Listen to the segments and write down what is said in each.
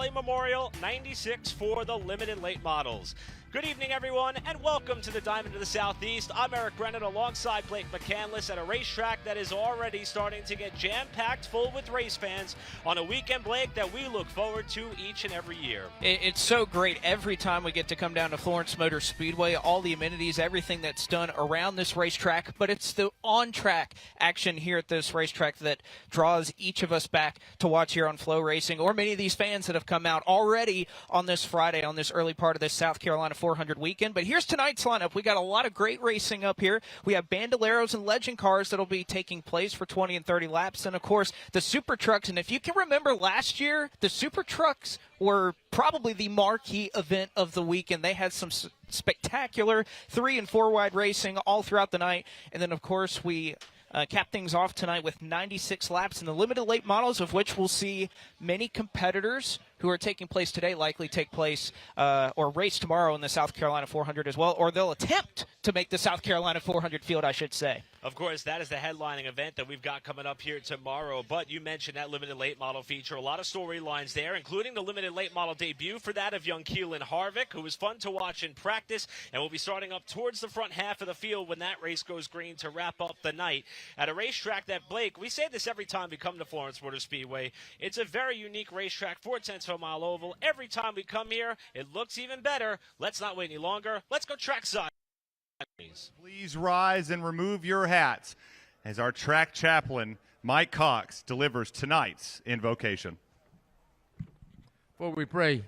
Valley Memorial 96 for the limited late models. Good evening, everyone, and welcome to the Diamond of the Southeast. I'm Eric Brennan alongside Blake McCandless at a racetrack that is already starting to get jam-packed full with race fans on a weekend, Blake, that we look forward to each and every year. It's so great every time we get to come down to Florence Motor Speedway, all the amenities, everything that's done around this racetrack, but it's the on-track action here at this racetrack that draws each of us back to watch here on FloRacing, or many of these fans that have come out already on this Friday, on this early part of this South Carolina 400 weekend. But here's tonight's lineup. We got a lot of great racing up here. We have Bandaleros and Legend cars that'll be taking place for 20 and 30 laps, and of course the Super Trucks. And if you can remember last year, the Super Trucks were probably the marquee event of the weekend. They had some spectacular 3 and 4 wide racing all throughout the night. And then of course we cap things off tonight with 96 laps in the limited late models, of which we'll see many competitors who are taking place today likely take place or race tomorrow in the South Carolina 400 as well, or they'll attempt to make the South Carolina 400 field, I should say. Of course, that is the headlining event that we've got coming up here tomorrow, but you mentioned that limited late model feature. A lot of storylines there, including the limited late model debut for that of young Keelan Harvick, who was fun to watch in practice, and will be starting up towards the front half of the field when that race goes green to wrap up the night at a racetrack that, Blake, we say this every time we come to Florence Motor Speedway. It's a very unique racetrack, 4/10 of a mile oval. Every time we come here, it looks even better. Let's not wait any longer. Let's go trackside. Please rise and remove your hats as our track chaplain, Mike Cox, delivers tonight's invocation. Before we pray,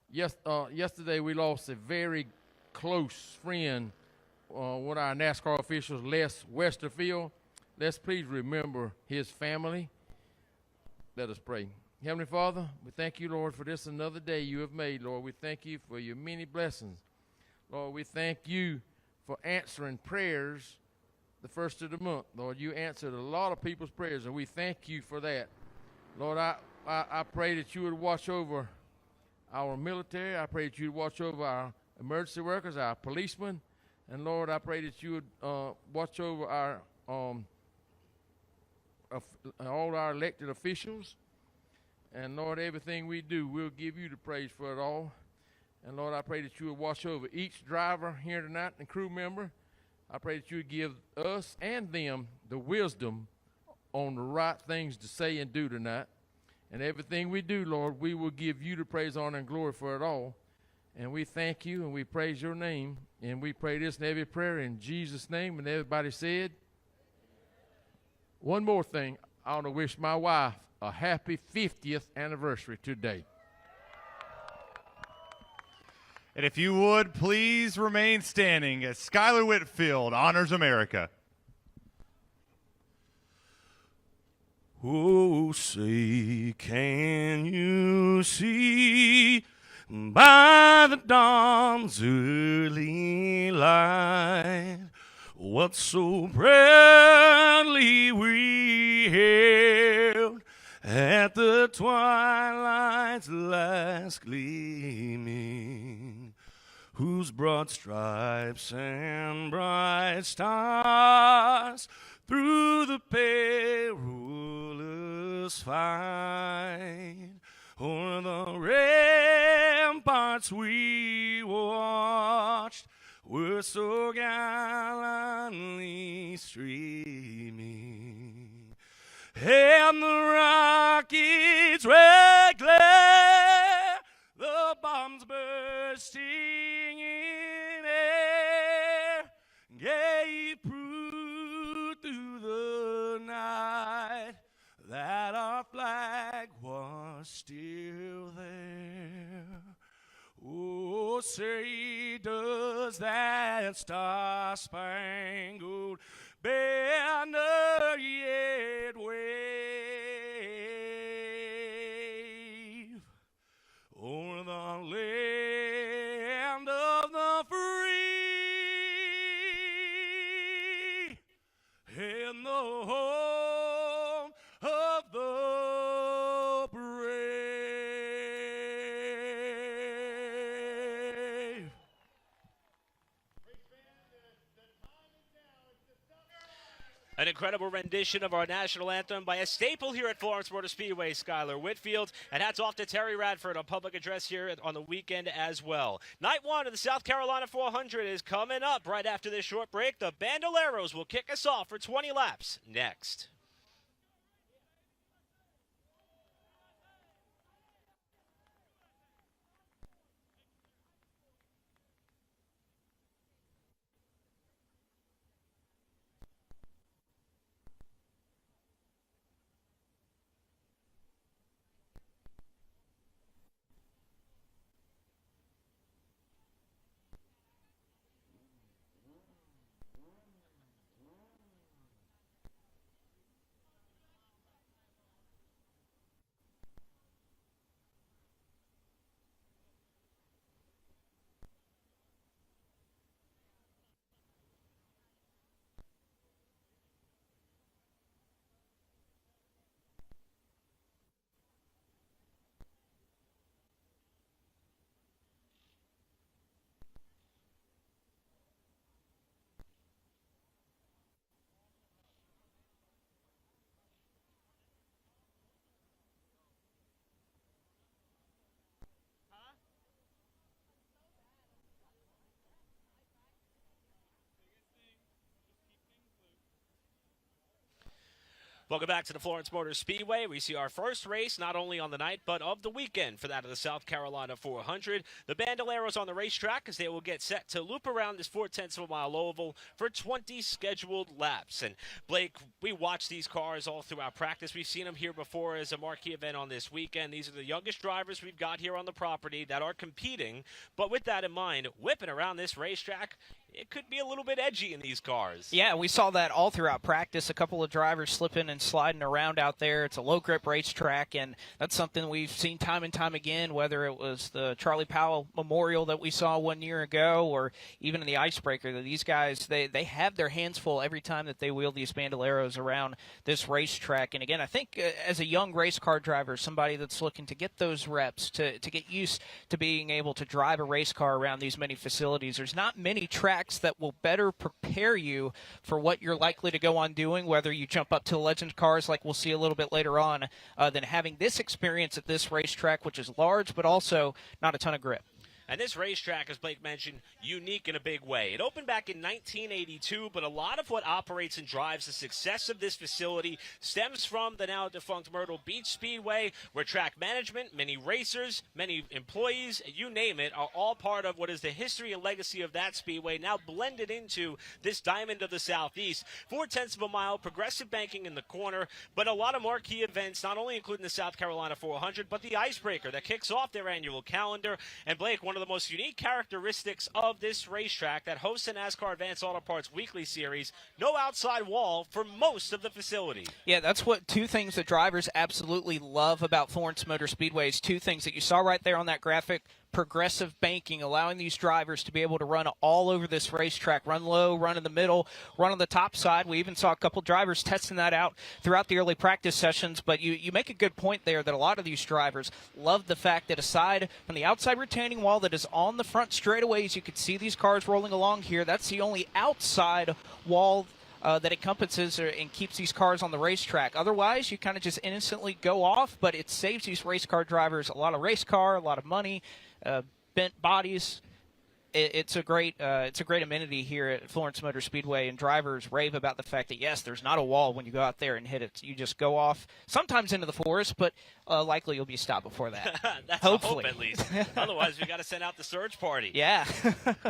yesterday we lost a very close friend with our NASCAR officials, Les Westerfield. Let's please remember his family. Let us pray. Heavenly Father, we thank you, Lord, for this another day you have made, Lord. We thank you for your many blessings. Lord, we thank you for answering prayers the first of the month. Lord, you answered a lot of people's prayers, and we thank you for that. Lord, I pray that you would watch over our military. I pray that you would watch over our emergency workers, our policemen. And, Lord, I pray that you would watch over our all our elected officials. And, Lord, everything we do, we'll give you the praise for it all. And, Lord, I pray that you would watch over each driver here tonight and crew member. I pray that you would give us and them the wisdom on the right things to say and do tonight. And everything we do, Lord, we will give you the praise, honor, and glory for it all. And we thank you and we praise your name. And we pray this in every prayer in Jesus' name. And everybody said, one more thing. I want to wish my wife a happy 50th anniversary today. And if you would, please remain standing as Skylar Whitfield honors America. Oh, say, can you see by the dawn's early light what so proudly we hailed at the twilight's last gleaming, whose broad stripes and bright stars through the perilous fight o'er the ramparts we watched were so gallantly streaming. And the rocket's red glare, the bombs bursting in air, gave proof through the night that our flag was still there. Oh, say, does that star-spangled banner yet wave o'er the land of the free and the home of the brave? An incredible rendition of our national anthem by a staple here at Florence Motor Speedway, Skylar Whitfield. And hats off to Terry Radford on public address here on the weekend as well. Night one of the South Carolina 400 is coming up right after this short break. The Bandaleros will kick us off for 20 laps next. Welcome back to the Florence Motor Speedway. We see our first race not only on the night but of the weekend for that of the South Carolina 400. The Bandaleros on the racetrack as they will get set to loop around this 0.4 of a mile oval for 20 scheduled laps. And Blake, we watch these cars all throughout practice. We've seen them here before as a marquee event on this weekend. These are the youngest drivers we've got here on the property that are competing. But with that in mind, whipping around this racetrack, it could be a little bit edgy in these cars. Yeah, we saw that all throughout practice. A couple of drivers slipping and sliding around out there. It's a low-grip racetrack, and that's something we've seen time and time again, whether it was the Charlie Powell Memorial that we saw 1 year ago or even in the Icebreaker. These guys, they have their hands full every time that they wheel these Bandaleros around this racetrack. And, again, I think as a young race car driver, somebody that's looking to get those reps, to get used to being able to drive a race car around these many facilities, there's not many tracks that will better prepare you for what you're likely to go on doing, whether you jump up to the Legend cars like we'll see a little bit later on, than having this experience at this racetrack, which is large but also not a ton of grip. And this racetrack, as Blake mentioned, unique in a big way. It opened back in 1982, but a lot of what operates and drives the success of this facility stems from the now defunct Myrtle Beach Speedway, where track management, many racers, many employees, you name it, are all part of what is the history and legacy of that speedway, now blended into this diamond of the Southeast. 0.4 of a mile, progressive banking in the corner, but a lot of marquee events, not only including the South Carolina 400, but the Icebreaker that kicks off their annual calendar. And Blake, one of the most unique characteristics of this racetrack that hosts the NASCAR Advanced Auto Parts Weekly Series, no outside wall for most of the facility. Yeah, that's what two things that drivers absolutely love about Florence Motor Speedway is two things that you saw right there on that graphic. Progressive banking, allowing these drivers to be able to run all over this racetrack, run low, run in the middle, run on the top side. We even saw a couple drivers testing that out throughout the early practice sessions, but you make a good point there that a lot of these drivers love the fact that aside from the outside retaining wall that is on the front straightaways, you can see these cars rolling along here. That's the only outside wall that encompasses and keeps these cars on the racetrack. Otherwise, you kind of just innocently go off, but it saves these race car drivers a lot of race car, a lot of money, bent bodies. It's a great amenity here at Florence Motor Speedway, and drivers rave about the fact that, yes, there's not a wall when you go out there and hit it. You just go off, sometimes into the forest, but likely you'll be stopped before that. That's hopefully. A hope, at least. Otherwise, we got to send out the search party. Yeah.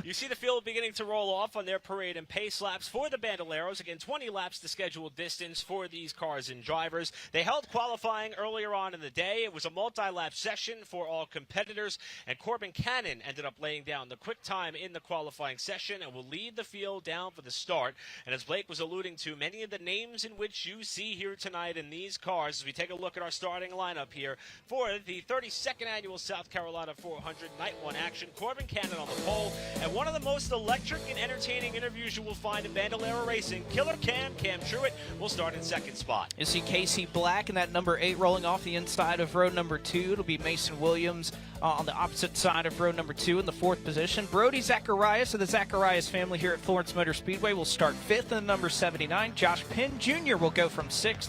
You see the field beginning to roll off on their parade and pace laps for the Bandaleros. Again, 20 laps the scheduled distance for these cars and drivers. They held qualifying earlier on in the day. It was a multi-lap session for all competitors, and Corbin Cannon ended up laying down the quick time in the qualifying session and will lead the field down for the start. And as Blake was alluding to, many of the names in which you see here tonight in these cars, as we take a look at our starting lineup here for the 32nd annual South Carolina 400 Night 1 action. Corbin Cannon on the pole, and one of the most electric and entertaining interviews you will find in Bandalero Racing, Killer Cam Truitt, will start in second spot. You see Casey Black in that number 8 rolling off the inside of row number 2. It'll be Mason Williams on the opposite side of row number 2 in the 4th position. Brody Zacharias of the Zacharias family here at Florence Motor Speedway will start 5th in number 79. Josh Penn Jr. will go from 6th.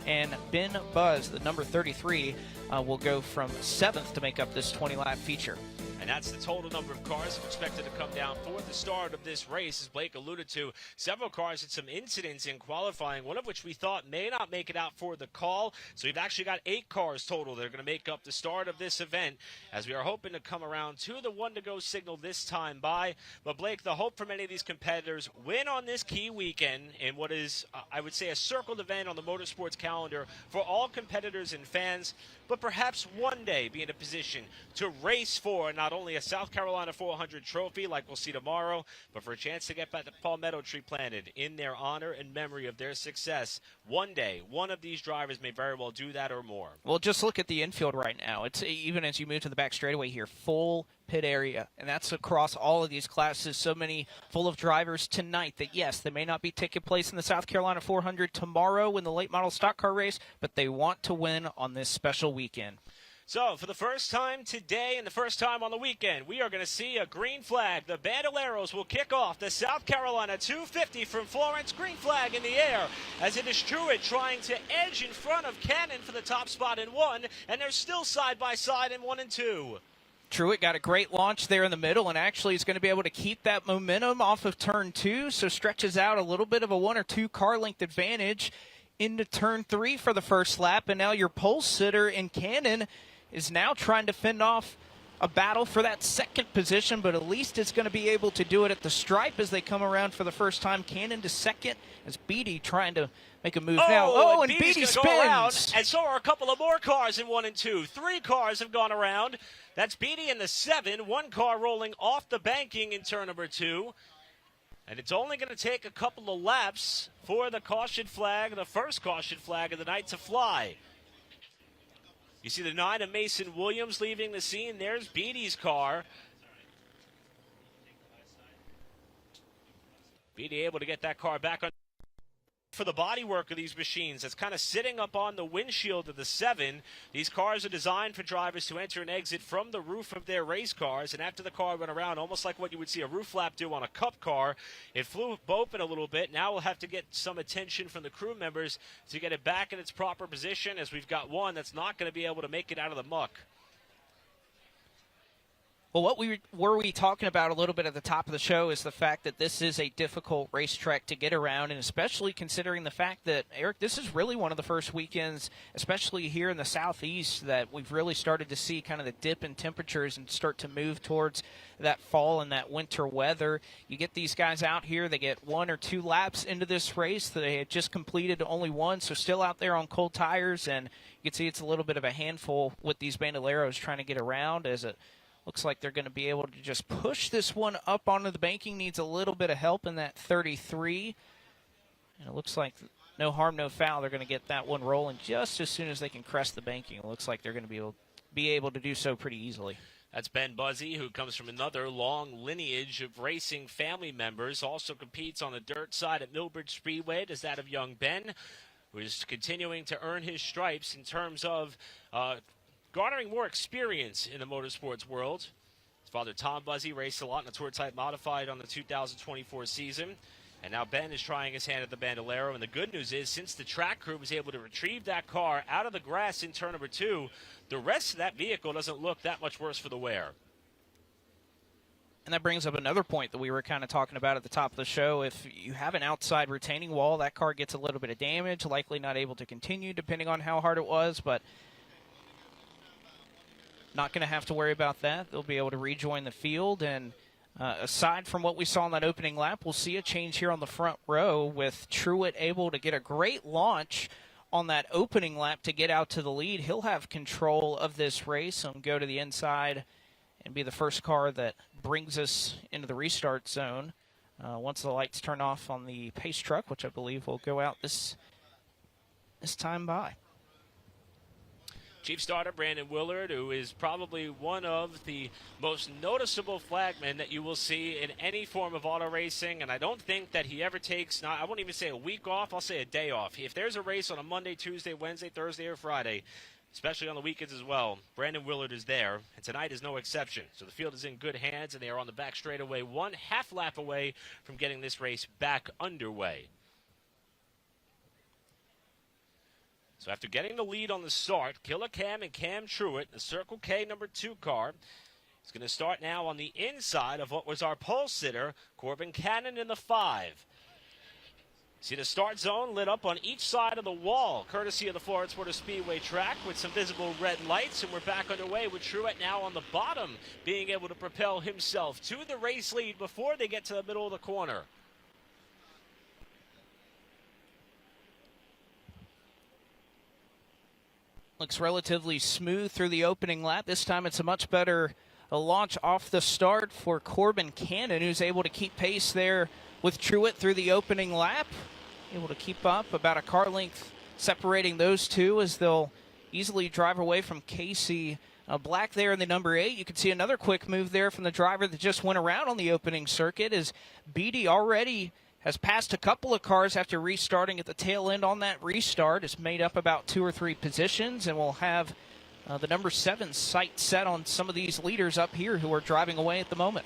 And Ben Buzz, the number 33, will go from 7th to make up this 20-lap feature. And that's the total number of cars expected to come down for the start of this race. As Blake alluded to, several cars had some incidents in qualifying, one of which we thought may not make it out for the call. So we've actually got 8 cars total that are going to make up the start of this event, as we are hoping to come around to the 1-to-go signal this time by. But Blake, the hope for many of these competitors win on this key weekend in what is, I would say, a circled event on the motorsports calendar for all competitors and fans, but perhaps one day be in a position to race for not only a South Carolina 400 trophy like we'll see tomorrow, but for a chance to get back the palmetto tree planted in their honor and memory of their success. One day, one of these drivers may very well do that or more. Well, just look at the infield right now. It's even as you move to the back straightaway here, full pit area, and that's across all of these classes. So many full of drivers tonight that, yes, they may not be taking place in the South Carolina 400 tomorrow in the late model stock car race, but they want to win on this special weekend. So, for the first time today and the first time on the weekend, we are going to see a green flag. The Bandaleros will kick off the South Carolina 250 from Florence. Green flag in the air as it is Truett trying to edge in front of Cannon for the top spot in 1, and they're still side by side in 1 and 2. Truett got a great launch there in the middle and actually is going to be able to keep that momentum off of turn 2, so stretches out a little bit of a 1 or 2 car length advantage into turn 3 for the first lap. And now your pole sitter in Cannon is now trying to fend off a battle for that second position, but at least it's going to be able to do it at the stripe as they come around for the first time. Cannon to second as Beatty trying to make a move now. Oh, and Beatty spins. Go around, and so are a couple of more cars in 1 and 2. 3 cars have gone around. That's Beatty in the 7. 1 car rolling off the banking in turn number 2. And it's only going to take a couple of laps for the caution flag, the first caution flag of the night, to fly. You see the 9 of Mason Williams leaving the scene. There's Beatty's car. Beatty able to get that car back on for the bodywork of these machines. That's kind of sitting up on the windshield of the 7. These cars are designed for drivers to enter and exit from the roof of their race cars, and after the car went around, almost like what you would see a roof flap do on a cup car, it flew open a little bit. Now we'll have to get some attention from the crew members to get it back in its proper position, as we've got one that's not going to be able to make it out of the muck. Well, what were we talking about a little bit at the top of the show is the fact that this is a difficult racetrack to get around, and especially considering the fact that, Eric, this is really one of the first weekends, especially here in the southeast, that we've really started to see kind of the dip in temperatures and start to move towards that fall and that winter weather. You get these guys out here, they get 1 or 2 laps into this race. They had just completed only 1, so still out there on cold tires, and you can see it's a little bit of a handful with these Bandaleros trying to get around, as it looks like they're going to be able to just push this one up onto the banking. Needs a little bit of help in that 33. And it looks like no harm, no foul. They're going to get that one rolling just as soon as they can crest the banking. It looks like they're going to be able to do so pretty easily. That's Ben Buzzy, who comes from another long lineage of racing family members. Also competes on the dirt side at Millbridge Speedway. Does that of young Ben, who is continuing to earn his stripes in terms of garnering more experience in the motorsports world. His father, Tom Buzzy, raced a lot in the Tour Type Modified on the 2024 season. And now Ben is trying his hand at the Bandalero. And the good news is, since the track crew was able to retrieve that car out of the grass in turn number 2, the rest of that vehicle doesn't look that much worse for the wear. And that brings up another point that we were kind of talking about at the top of the show. If you have an outside retaining wall, that car gets a little bit of damage, likely not able to continue depending on how hard it was, but not going to have to worry about that. They'll be able to rejoin the field. And aside from what we saw in that opening lap, we'll see a change here on the front row with Truett able to get a great launch on that opening lap to get out to the lead. He'll have control of this race and go to the inside and be the first car that brings us into the restart zone once the lights turn off on the pace truck, which I believe will go out this time by. Chief starter Brandon Willard, who is probably one of the most noticeable flagmen that you will see in any form of auto racing, and I don't think that he ever takes, I won't even say a week off, I'll say a day off. If there's a race on a Monday, Tuesday, Wednesday, Thursday, or Friday, especially on the weekends as well. Brandon Willard is there, and tonight is no exception. So the field is in good hands, and they are on the back straightaway, 1/2 lap away from getting this race back underway. So after getting the lead on the start, Killer Cam and Cam Truitt, the Circle K number 2 car, is going to start now on the inside of what was our pole sitter, Corbin Cannon in the 5. See the start zone lit up on each side of the wall, courtesy of the Florence Speedway track with some visible red lights, and we're back underway with Truitt now on the bottom, being able to propel himself to the race lead before they get to the middle of the corner. Looks relatively smooth through the opening lap. This time it's a much better launch off the start for Corbin Cannon, who's able to keep pace there with Truitt through the opening lap. Able to keep up about a car length separating those two as they'll easily drive away from Casey Black there in the number 8. You can see another quick move there from the driver that just went around on the opening circuit as Beatty already has passed a couple of cars after restarting at the tail end on that restart. It's made up about 2 or 3 positions, and we'll have the number 7 sight set on some of these leaders up here who are driving away at the moment.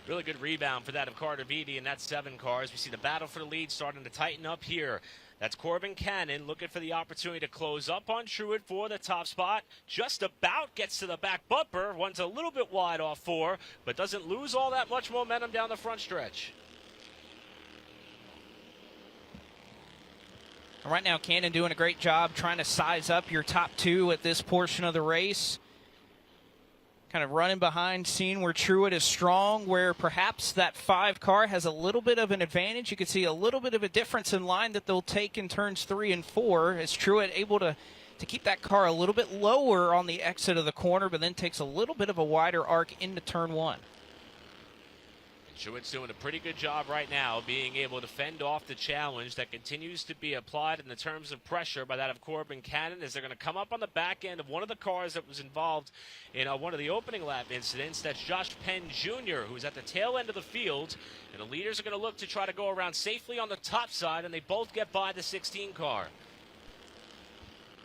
Really good rebound for that of Carter Beatty and that 7 car as we see the battle for the lead starting to tighten up here. That's Corbin Cannon looking for the opportunity to close up on Truitt for the top spot. Just about gets to the back bumper. One's a little bit wide off 4, but doesn't lose all that much momentum down the front stretch. Right now, Cannon doing a great job trying to size up your top 2 at this portion of the race. Kind of running behind, seeing where Truitt is strong, where perhaps that 5 car has a little bit of an advantage. You can see a little bit of a difference in line that they'll take in turns 3 and 4 as Truitt able to keep that car a little bit lower on the exit of the corner, but then takes a little bit of a wider arc into turn 1. Truitt's doing a pretty good job right now being able to fend off the challenge that continues to be applied in the terms of pressure by that of Corbin Cannon as they're going to come up on the back end of one of the cars that was involved in one of the opening lap incidents. That's Josh Penn Jr., who's at the tail end of the field, and the leaders are going to look to try to go around safely on the top side, and they both get by the 16 car.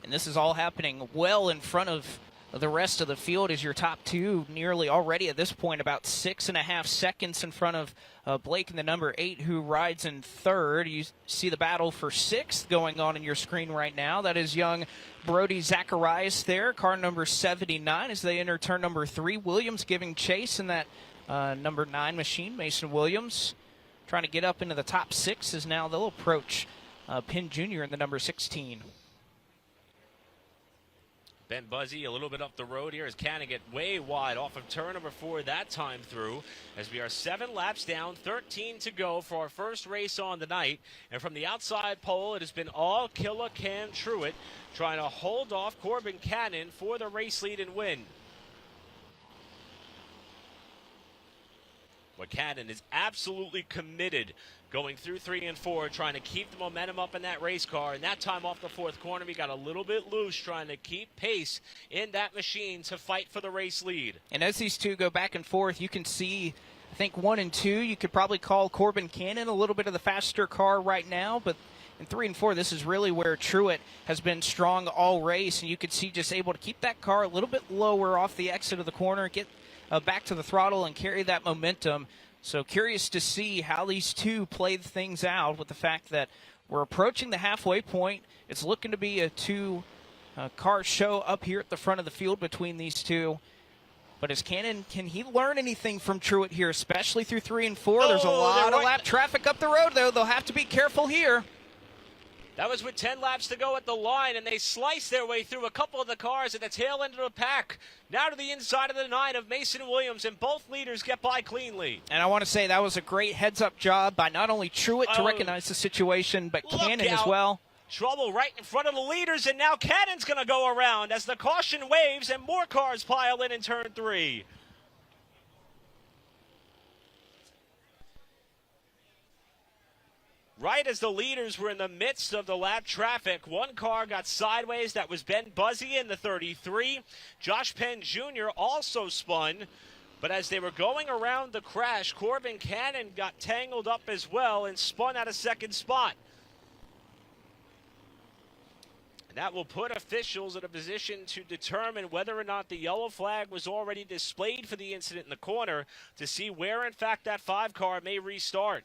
And this is all happening well in front of the rest of the field as your top 2 nearly already at this point about 6.5 seconds in front of Blake in the number 8 who rides in 3rd. You see the battle for 6th going on in your screen right now. That is young Brody Zacharias there, car number 79 as they enter turn number 3. Williams giving chase in that number 9 machine. Mason Williams trying to get up into the top 6 as now they'll approach Penn Jr. in the number 16. Ben Buzzy a little bit up the road here as Cannon get way wide off of turn number 4 that time through as we are 7 laps down, 13 to go for our first race on the night. And from the outside pole, it has been all Killer Cam Truitt trying to hold off Corbin Cannon for the race lead and win. But Cannon is absolutely committed going through 3 and 4, trying to keep the momentum up in that race car. And that time off the 4th corner, we got a little bit loose trying to keep pace in that machine to fight for the race lead. And as these 2 go back and forth, you can see, I think 1 and 2, you could probably call Corbin Cannon a little bit of the faster car right now. But in 3 and 4, this is really where Truitt has been strong all race. And you could see just able to keep that car a little bit lower off the exit of the corner, get back to the throttle and carry that momentum. So curious to see how these 2 play things out with the fact that we're approaching the halfway point. It's looking to be a 2-car show up here at the front of the field between these 2. But as Cannon, can he learn anything from Truitt here, especially through 3 and 4? There's a lot of lap traffic up the road, though. They'll have to be careful here. That was with 10 laps to go at the line, and they sliced their way through a couple of the cars at the tail end of the pack. Now to the inside of the 9 of Mason Williams, and both leaders get by cleanly. And I want to say that was a great heads-up job by not only Truitt to recognize the situation, but Cannon as well. Trouble right in front of the leaders, and now Cannon's going to go around as the caution waves and more cars pile in turn 3. Right as the leaders were in the midst of the lap traffic, one car got sideways. That was Ben Buzzy in the 33. Josh Penn Jr. also spun. But as they were going around the crash, Corbin Cannon got tangled up as well and spun out of 2nd spot. And that will put officials in a position to determine whether or not the yellow flag was already displayed for the incident in the corner to see where, in fact, that 5 car may restart.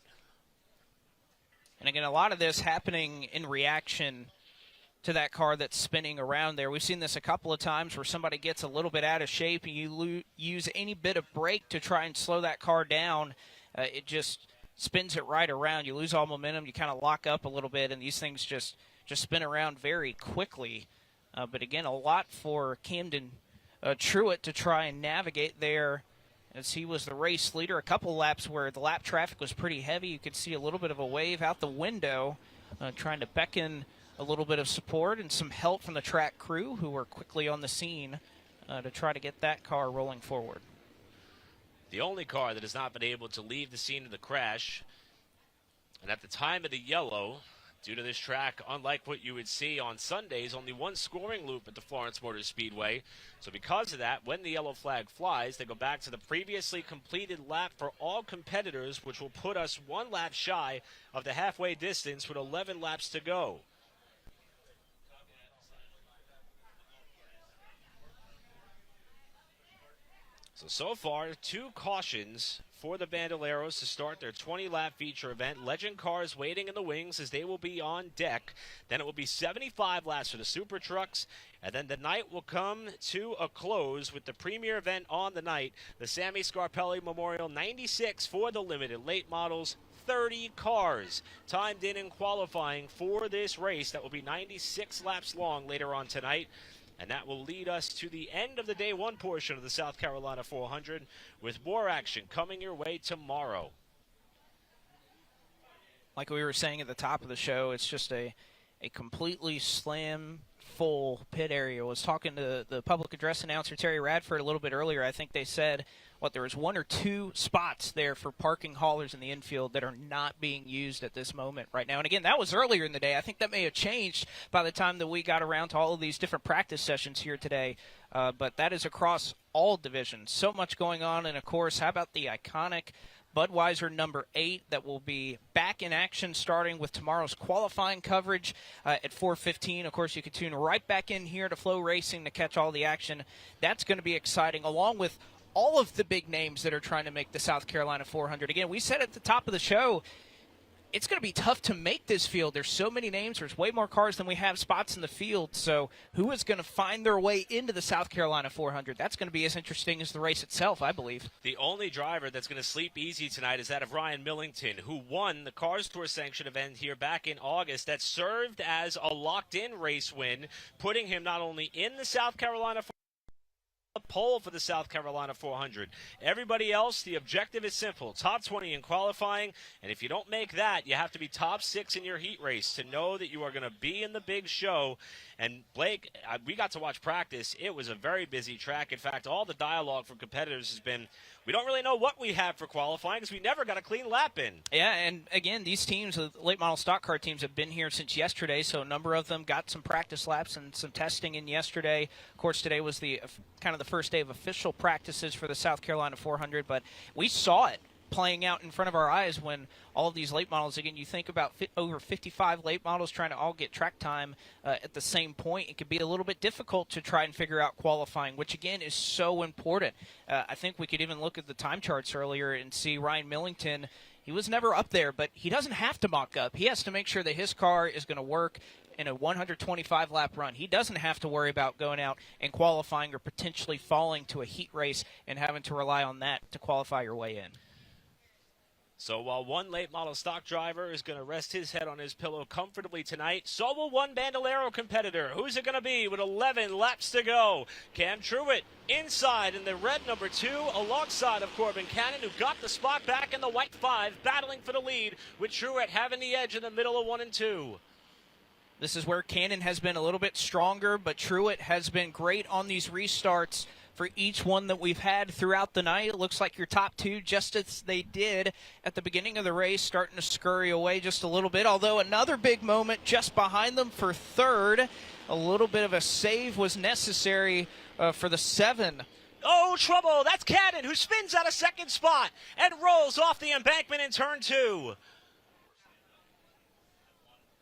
And again, a lot of this happening in reaction to that car that's spinning around there. We've seen this a couple of times where somebody gets a little bit out of shape and you use any bit of brake to try and slow that car down. It just spins it right around. You lose all momentum. You kind of lock up a little bit, and these things just spin around very quickly. But again, a lot for Camden Truitt to try and navigate there, as he was the race leader. A couple laps where the lap traffic was pretty heavy. You could see a little bit of a wave out the window, trying to beckon a little bit of support and some help from the track crew, who were quickly on the scene to try to get that car rolling forward. The only car that has not been able to leave the scene of the crash, and at the time of the yellow, due to this track, unlike what you would see on Sundays, only one scoring loop at the Florence Motor Speedway. So because of that, when the yellow flag flies, they go back to the previously completed lap for all competitors, which will put us 1 lap shy of the halfway distance with 11 laps to go. So far, 2 cautions for the Bandaleros to start their 20-lap feature event. Legend cars waiting in the wings as they will be on deck. Then it will be 75 laps for the Super Trucks. And then the night will come to a close with the premier event on the night, the Sammy Scarpelli Memorial 96 for the limited late models. 30 cars timed in qualifying for this race. That will be 96 laps long later on tonight. And that will lead us to the end of the day 1 portion of the South Carolina 400, with more action coming your way tomorrow. Like we were saying at the top of the show, it's just a completely slam full pit area. I was talking to the public address announcer, Terry Radford, a little bit earlier. I think they said, there was 1 or 2 spots there for parking haulers in the infield that are not being used at this moment right now. And again, that was earlier in the day. I think that may have changed by the time that we got around to all of these different practice sessions here today. But that is across all divisions. So much going on. And, of course, how about the iconic Budweiser number 8 that will be back in action starting with tomorrow's qualifying coverage at 4:15. Of course, you can tune right back in here to FloRacing to catch all the action. That's going to be exciting, along with all of the big names that are trying to make the South Carolina 400. Again, we said at the top of the show, it's going to be tough to make this field. There's so many names. There's way more cars than we have spots in the field. So who is going to find their way into the South Carolina 400? That's going to be as interesting as the race itself, I believe. The only driver that's going to sleep easy tonight is that of Ryan Millington, who won the Cars Tour Sanction event here back in August. That served as a locked-in race win, putting him not only in the South Carolina 400, pole for the South Carolina 400. Everybody else, the objective is simple: top 20 in qualifying, and if you don't make that, you have to be top 6 in your heat race to know that you are going to be in the big show. And Blake, we got to watch practice. It was a very busy track. In fact, all the dialogue from competitors has been, we don't really know what we have for qualifying because we never got a clean lap in. Yeah, and again, these teams, the late model stock car teams, have been here since yesterday, so a number of them got some practice laps and some testing in yesterday. Of course, today was the kind of the first day of official practices for the South Carolina 400, but we saw it playing out in front of our eyes when all of these late models, again, you think about over 55 late models trying to all get track time at the same point. It could be a little bit difficult to try and figure out qualifying, which, again, is so important. I think we could even look at the time charts earlier and see Ryan Millington. He was never up there, but he doesn't have to mock up. He has to make sure that his car is going to work in a 125-lap run. He doesn't have to worry about going out and qualifying or potentially falling to a heat race and having to rely on that to qualify your way in. So while one late model stock driver is going to rest his head on his pillow comfortably tonight, so will one Bandalero competitor. Who's it going to be with 11 laps to go? Cam Truitt inside in the red number 2 alongside of Corbin Cannon, who got the spot back in the white 5, battling for the lead, with Truitt having the edge in the middle of 1 and 2. This is where Cannon has been a little bit stronger, but Truitt has been great on these restarts for each one that we've had throughout the night. It looks like your top 2, just as they did at the beginning of the race, starting to scurry away just a little bit, although another big moment just behind them for 3rd. A little bit of a save was necessary for the 7. Oh, trouble! That's Cannon, who spins out of 2nd spot and rolls off the embankment in turn 2.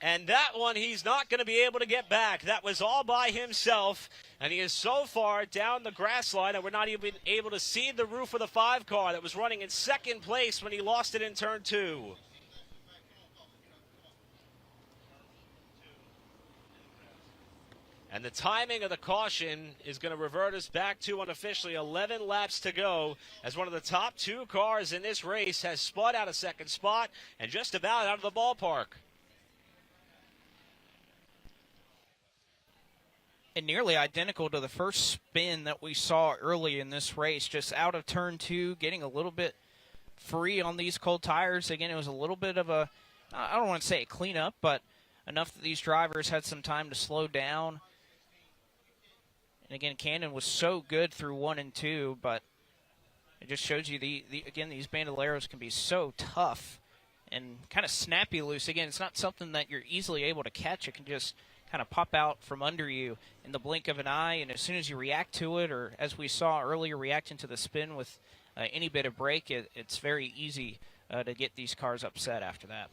And that one he's not going to be able to get back. That was all by himself. And he is so far down the grass line that we're not even able to see the roof of the 5 car that was running in second place when he lost it in turn 2. And the timing of the caution is going to revert us back to unofficially 11 laps to go, as one of the top 2 cars in this race has spun out of second spot and just about out of the ballpark. And nearly identical to the first spin that we saw early in this race, just out of turn 2, getting a little bit free on these cold tires. Again, it was a little bit of a, I don't want to say a cleanup, but enough that these drivers had some time to slow down. And again, Cannon was so good through 1 and 2, but it just shows you, again, these Bandaleros can be so tough and kind of snappy loose. Again, it's not something that you're easily able to catch. It can just kind of pop out from under you in the blink of an eye, and as soon as you react to it, or as we saw earlier, reacting to the spin with any bit of brake, it's very easy to get these cars upset after that.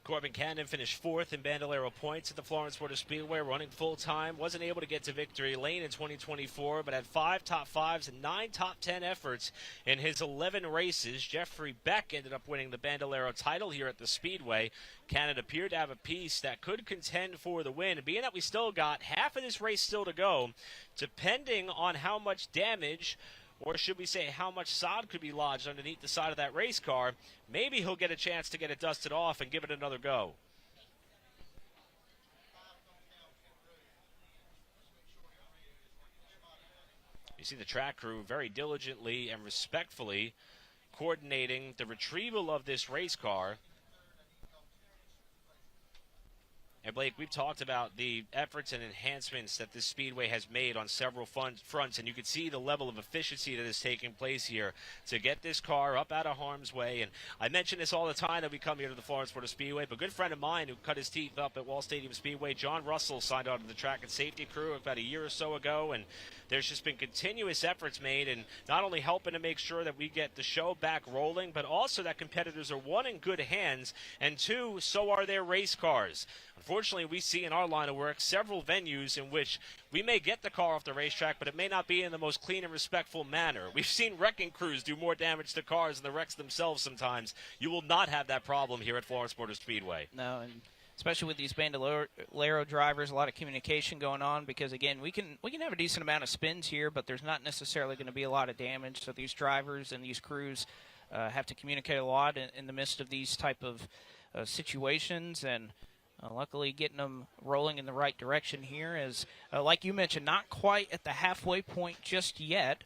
Corbin Cannon finished 4th in Bandalero points at the Florence Motor Speedway, running full-time. Wasn't able to get to victory lane in 2024, but had 5 top 5s and 9 top 10 efforts in his 11 races. Jeffrey Beck ended up winning the Bandalero title here at the Speedway. Cannon appeared to have a piece that could contend for the win. And being that we still got half of this race still to go, depending on how much damage, or should we say how much sod could be lodged underneath the side of that race car, maybe he'll get a chance to get it dusted off and give it another go. You see the track crew very diligently and respectfully coordinating the retrieval of this race car. And Blake, we've talked about the efforts and enhancements that this Speedway has made on several fronts, and you can see the level of efficiency that is taking place here to get this car up out of harm's way. And I mention this all the time that we come here to the Florence Motor Speedway, but a good friend of mine who cut his teeth up at Wall Stadium Speedway, John Russell, signed on to the track and safety crew about a year or so ago, and there's just been continuous efforts made, and not only helping to make sure that we get the show back rolling, but also that competitors are, 1, in good hands, and 2, so are their race cars. Unfortunately, we see in our line of work several venues in which we may get the car off the racetrack, but it may not be in the most clean and respectful manner. We've seen wrecking crews do more damage to cars than the wrecks themselves sometimes. You will not have that problem here at Florence Motor Speedway. No, and especially with these Bandalero drivers, a lot of communication going on, because again, we can have a decent amount of spins here, but there's not necessarily going to be a lot of damage. So these drivers and these crews have to communicate a lot in the midst of these type of situations, and luckily getting them rolling in the right direction here is, like you mentioned, not quite at the halfway point just yet,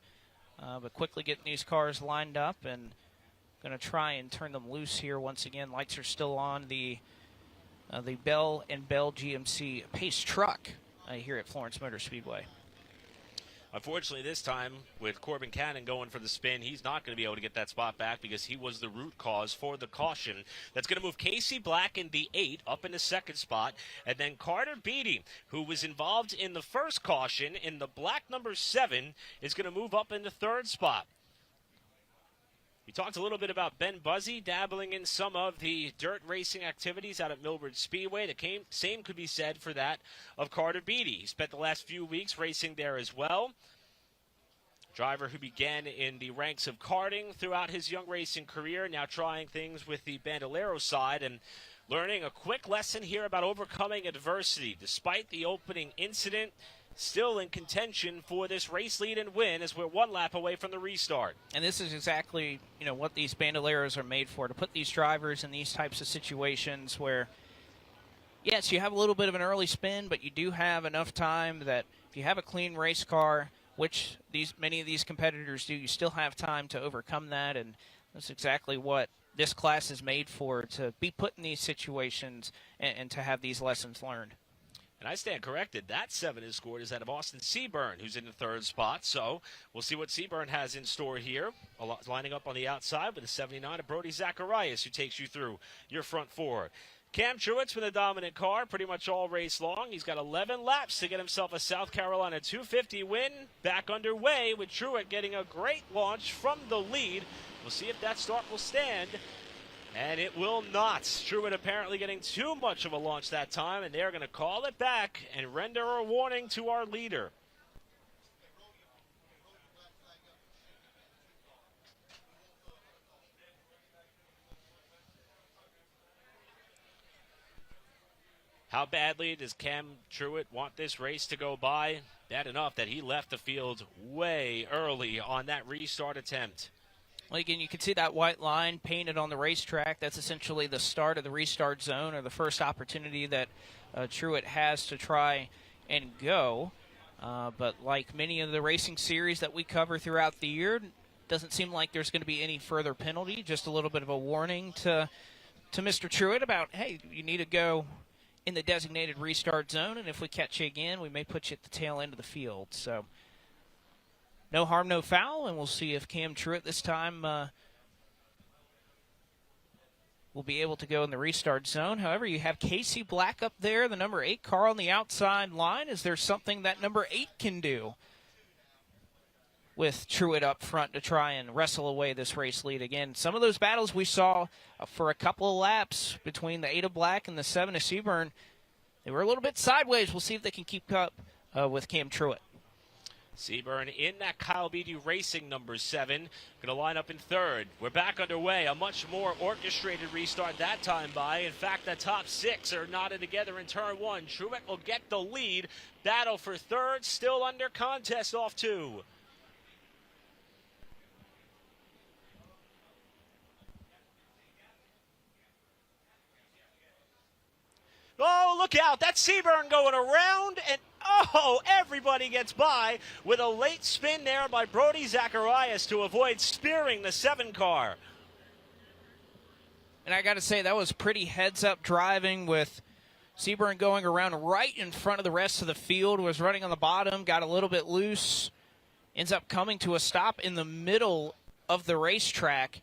but quickly getting these cars lined up and going to try and turn them loose here once again. Lights are still on the Bell & Bell GMC Pace truck here at Florence Motor Speedway. Unfortunately, this time, with Corbin Cannon going for the spin, he's not going to be able to get that spot back because he was the root cause for the caution. That's going to move Casey Black in the 8 up in the 2nd spot, and then Carter Beatty, who was involved in the first caution in the black number 7, is going to move up in the 3rd spot. We talked a little bit about Ben Buzzy dabbling in some of the dirt racing activities out at Millbridge Speedway. The same could be said for that of Carter Beatty. He spent the last few weeks racing there as well. Driver who began in the ranks of karting throughout his young racing career, now trying things with the Bandalero side and learning a quick lesson here about overcoming adversity. Despite the opening incident, still in contention for this race lead and win as we're 1 lap away from the restart. And this is exactly, what these Bandaleros are made for, to put these drivers in these types of situations where, yes, you have a little bit of an early spin, but you do have enough time that if you have a clean race car, which many of these competitors do, you still have time to overcome that, and that's exactly what this class is made for, to be put in these situations and to have these lessons learned. And I stand corrected. That 7 is scored is out of Austin Seaburn, who's in the 3rd spot. So we'll see what Seaburn has in store here. Lining up on the outside with a 79 of Brody Zacharias, who takes you through your front 4. Cam Truett's with a dominant car pretty much all race long. He's got 11 laps to get himself a South Carolina 250 win. Back underway with Truett getting a great launch from the lead. We'll see if that start will stand And it will not. Truett apparently getting too much of a launch that time, and they're going to call it back and render a warning to our leader. How badly does Cam Truett want this race to go by? Bad enough that he left the field way early on that restart attempt. Well, again, you can see that white line painted on the racetrack. That's essentially the start of the restart zone, or the first opportunity that Truett has to try and go. But like many of the racing series that we cover throughout the year, doesn't seem like there's going to be any further penalty. Just a little bit of a warning to Mr. Truett about, hey, you need to go in the designated restart zone, and if we catch you again, we may put you at the tail end of the field. So no harm, no foul, and we'll see if Cam Truett this time will be able to go in the restart zone. However, you have Casey Black up there, the number 8 car on the outside line. Is there something that number 8 can do with Truett up front to try and wrestle away this race lead? Again, some of those battles we saw for a couple of laps between the 8 of Black and the 7 of Seaburn, they were a little bit sideways. We'll see if they can keep up with Cam Truett. Seaburn in that Kyle Beatty Racing number 7. Going to line up in 3rd. We're back underway. A much more orchestrated restart that time by. In fact, the top 6 are knotted together in turn 1. Truett will get the lead. Battle for 3rd. Still under contest off 2. Oh, look out. That's Seaburn going around, and oh, everybody gets by with a late spin there by Brody Zacharias to avoid spearing the 7 car. And I got to say, that was pretty heads-up driving with Seaburn going around right in front of the rest of the field, was running on the bottom, got a little bit loose, ends up coming to a stop in the middle of the racetrack.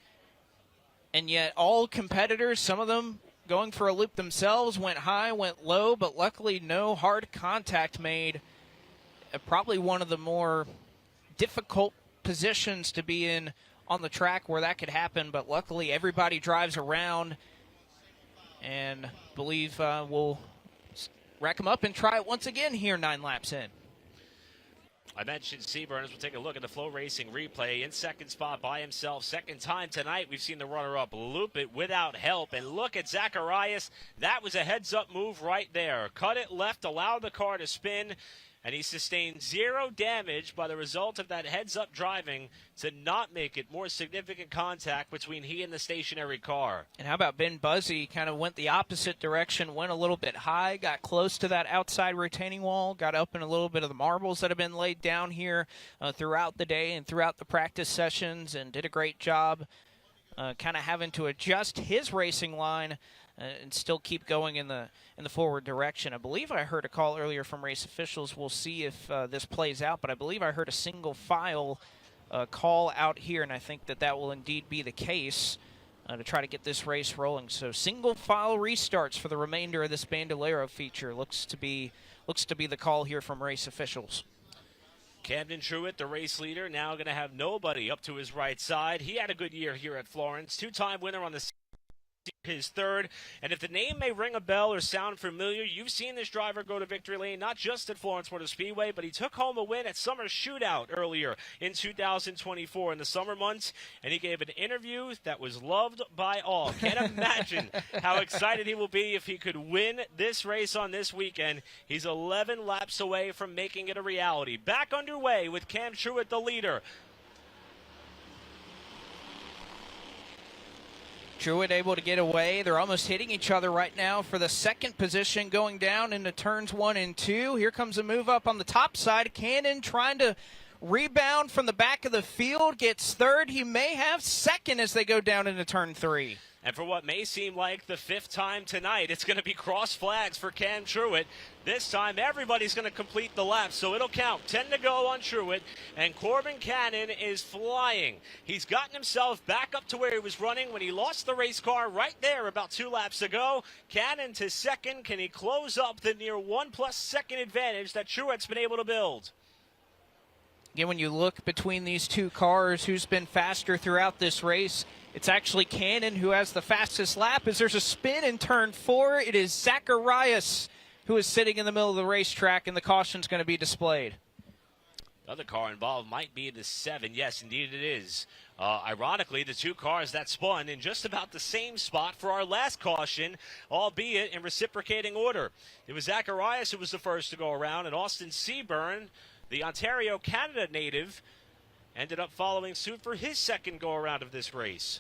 And yet all competitors, some of them going for a loop themselves, went high, went low, but luckily no hard contact made. Probably one of the more difficult positions to be in on the track where that could happen, but luckily everybody drives around, and believe we'll rack them up and try it once again here 9 laps in. I mentioned Seaburn. As we'll take a look at the FloRacing replay. In 2nd spot by himself. 2nd time tonight we've seen the runner-up loop it without help. And look at Zacharias. That was a heads-up move right there. Cut it left, allowed the car to spin. And he sustained 0 damage by the result of that heads-up driving to not make it more significant contact between he and the stationary car. And how about Ben Buzzy? Kind of went the opposite direction, went a little bit high, got close to that outside retaining wall, got up in a little bit of the marbles that have been laid down here throughout the day and throughout the practice sessions, and did a great job kind of having to adjust his racing line and still keep going in the forward direction. I believe I heard a call earlier from race officials. We'll see if this plays out, but I believe I heard a single file call out here, and I think that will indeed be the case to try to get this race rolling. So single file restarts for the remainder of this Bandalero feature looks to be the call here from race officials. Camden Truett, the race leader, now going to have nobody up to his right side. He had a good year here at Florence. 2-time winner on the his 3rd, and if the name may ring a bell or sound familiar, you've seen this driver go to victory lane, not just at Florence Motor Speedway, but he took home a win at Summer Shootout earlier in 2024 in the summer months, and he gave an interview that was loved by all. Can't imagine how excited he will be if he could win this race on this weekend. He's 11 laps away from making it a reality. Back underway with Cam Truett, the leader. Truett able to get away. They're almost hitting each other right now for the 2nd position going down into turns 1 and 2. Here comes a move up on the top side. Cannon trying to rebound from the back of the field. Gets 3rd. He may have 2nd as they go down into turn 3. And for what may seem like the 5th time tonight, it's going to be cross flags for Cam Truett. This time, everybody's going to complete the lap, so it'll count. 10 to go on Truett, and Corbin Cannon is flying. He's gotten himself back up to where he was running when he lost the race car right there about 2 laps ago. Cannon to 2nd. Can he close up the near 1+ second advantage that Truett's been able to build? Again, when you look between these two cars, who's been faster throughout this race, it's actually Cannon who has the fastest lap. As there's a spin in turn 4, it is Zacharias who is sitting in the middle of the racetrack, and the caution's going to be displayed. The other car involved might be the 7. Yes, indeed it is. Ironically, the two cars that spun in just about the same spot for our last caution, albeit in reciprocating order. It was Zacharias who was the first to go around, and Austin Seaburn, the Ontario, Canada native, ended up following suit for his second go-around of this race.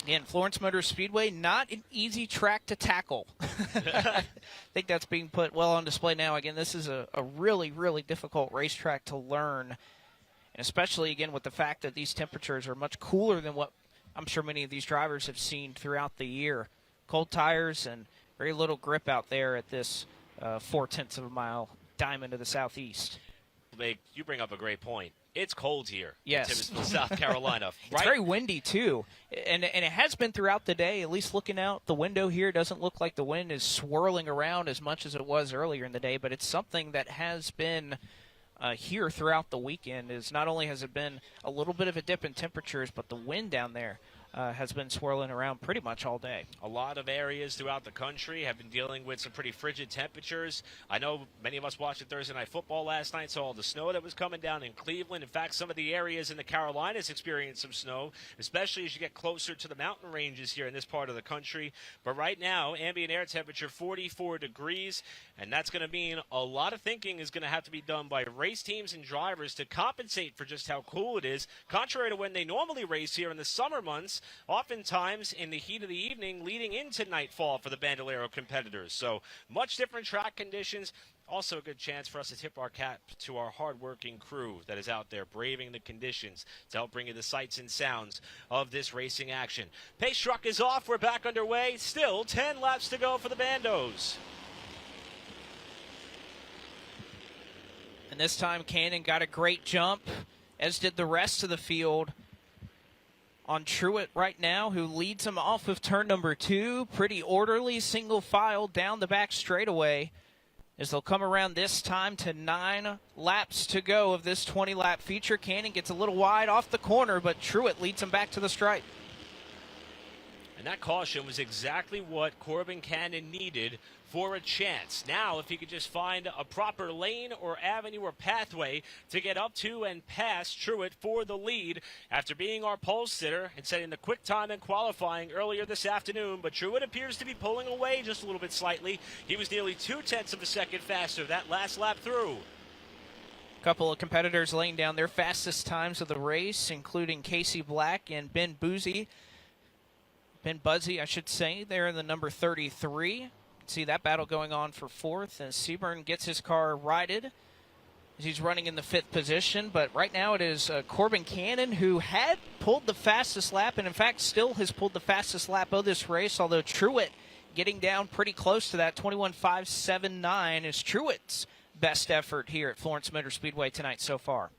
Again, Florence Motor Speedway, not an easy track to tackle. I think that's being put well on display now. Again, this is a really, really difficult racetrack to learn, and especially, again, with the fact that these temperatures are much cooler than what I'm sure many of these drivers have seen throughout the year. Cold tires and very little grip out there at this 0.4 of a mile diamond to the southeast. You bring up a great point. It's cold here yes. in Timmins, South Carolina. Right? It's very windy, too. And it has been throughout the day. At least looking out the window here, it doesn't look like the wind is swirling around as much as it was earlier in the day. But it's something that has been here throughout the weekend. Is not only has it been a little bit of a dip in temperatures, but the wind down there has been swirling around pretty much all day. A lot of areas throughout the country have been dealing with some pretty frigid temperatures. I know many of us watched Thursday Night Football last night, saw all the snow that was coming down in Cleveland. In fact, some of the areas in the Carolinas experienced some snow, especially as you get closer to the mountain ranges here in this part of the country. But right now, ambient air temperature 44 degrees, and that's going to mean a lot of thinking is going to have to be done by race teams and drivers to compensate for just how cool it is, contrary to when they normally race here in the summer months, oftentimes in the heat of the evening leading into nightfall for the Bandalero competitors. So much different track conditions. Also a good chance for us to tip our cap to our hardworking crew that is out there braving the conditions to help bring you the sights and sounds of this racing action. Pace truck is off. We're back underway. Still 10 laps to go for the Bandos. And this time Cannon got a great jump, as did the rest of the field on Truett right now, who leads him off of turn number 2. Pretty orderly, single file down the back straightaway as they'll come around this time to 9 laps to go of this 20-lap feature. Cannon gets a little wide off the corner, but Truett leads him back to the stripe. And that caution was exactly what Corbin Cannon needed for a chance. Now, if he could just find a proper lane or avenue or pathway to get up to and past Truett for the lead after being our pole sitter and setting the quick time in qualifying earlier this afternoon. But Truett appears to be pulling away just a little bit slightly. He was nearly 0.2 of a second faster that last lap through. A couple of competitors laying down their fastest times of the race, including Casey Black and Ben Buzzi, I should say. They're in the number 33. See that battle going on for 4th, and Seaburn gets his car righted as he's running in the 5th position. But right now it is Corbin Cannon, who had pulled the fastest lap, and in fact still has pulled the fastest lap of this race, although Truett getting down pretty close to that. 21.579 is Truett's best effort here at Florence Motor Speedway tonight so far.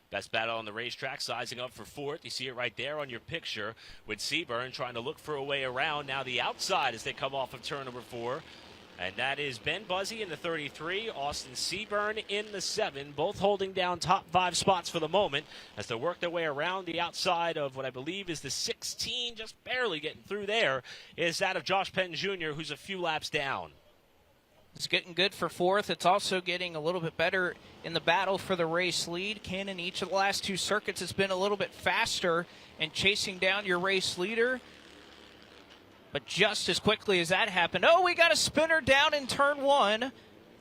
Best battle on the racetrack, sizing up for 4th. You see it right there on your picture with Seaburn trying to look for a way around. Now the outside as they come off of turn number 4. And that is Ben Buzzi in the 33, Austin Seaburn in the 7, both holding down top 5 spots for the moment as they work their way around. The outside of what I believe is the 16, just barely getting through there, is that of Josh Penn Jr., who's a few laps down. It's getting good for 4th. It's also getting a little bit better in the battle for the race lead. Cannon, each of the last 2 circuits, has been a little bit faster in chasing down your race leader. But just as quickly as that happened, oh, we got a spinner down in turn 1.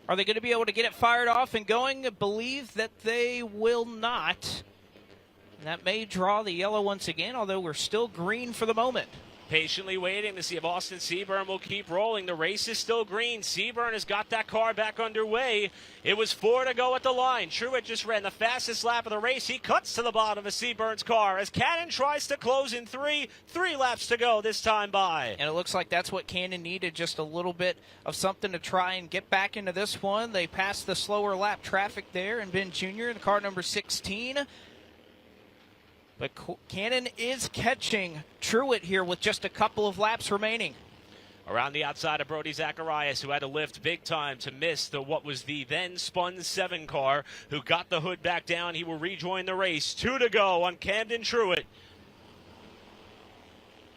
Are they going to be able to get it fired off and going? I believe that they will not. And that may draw the yellow once again, although we're still green for the moment. Patiently waiting to see if Austin Seaburn will keep rolling. The race is still green. Seaburn has got that car back underway. It was 4 to go at the line. Truett just ran the fastest lap of the race. He cuts to the bottom of Seaburn's car as Cannon tries to close in 3 laps to go this time by. And it looks like that's what Cannon needed, just a little bit of something to try and get back into this one. They passed the slower lap traffic there, and Ben Jr. in car number 16. But Cannon is catching Truett here with just a couple of laps remaining. Around the outside of Brody Zacharias, who had to lift big time to miss what was the then spun 7 car, who got the hood back down. He will rejoin the race. 2 to go on Camden Truitt.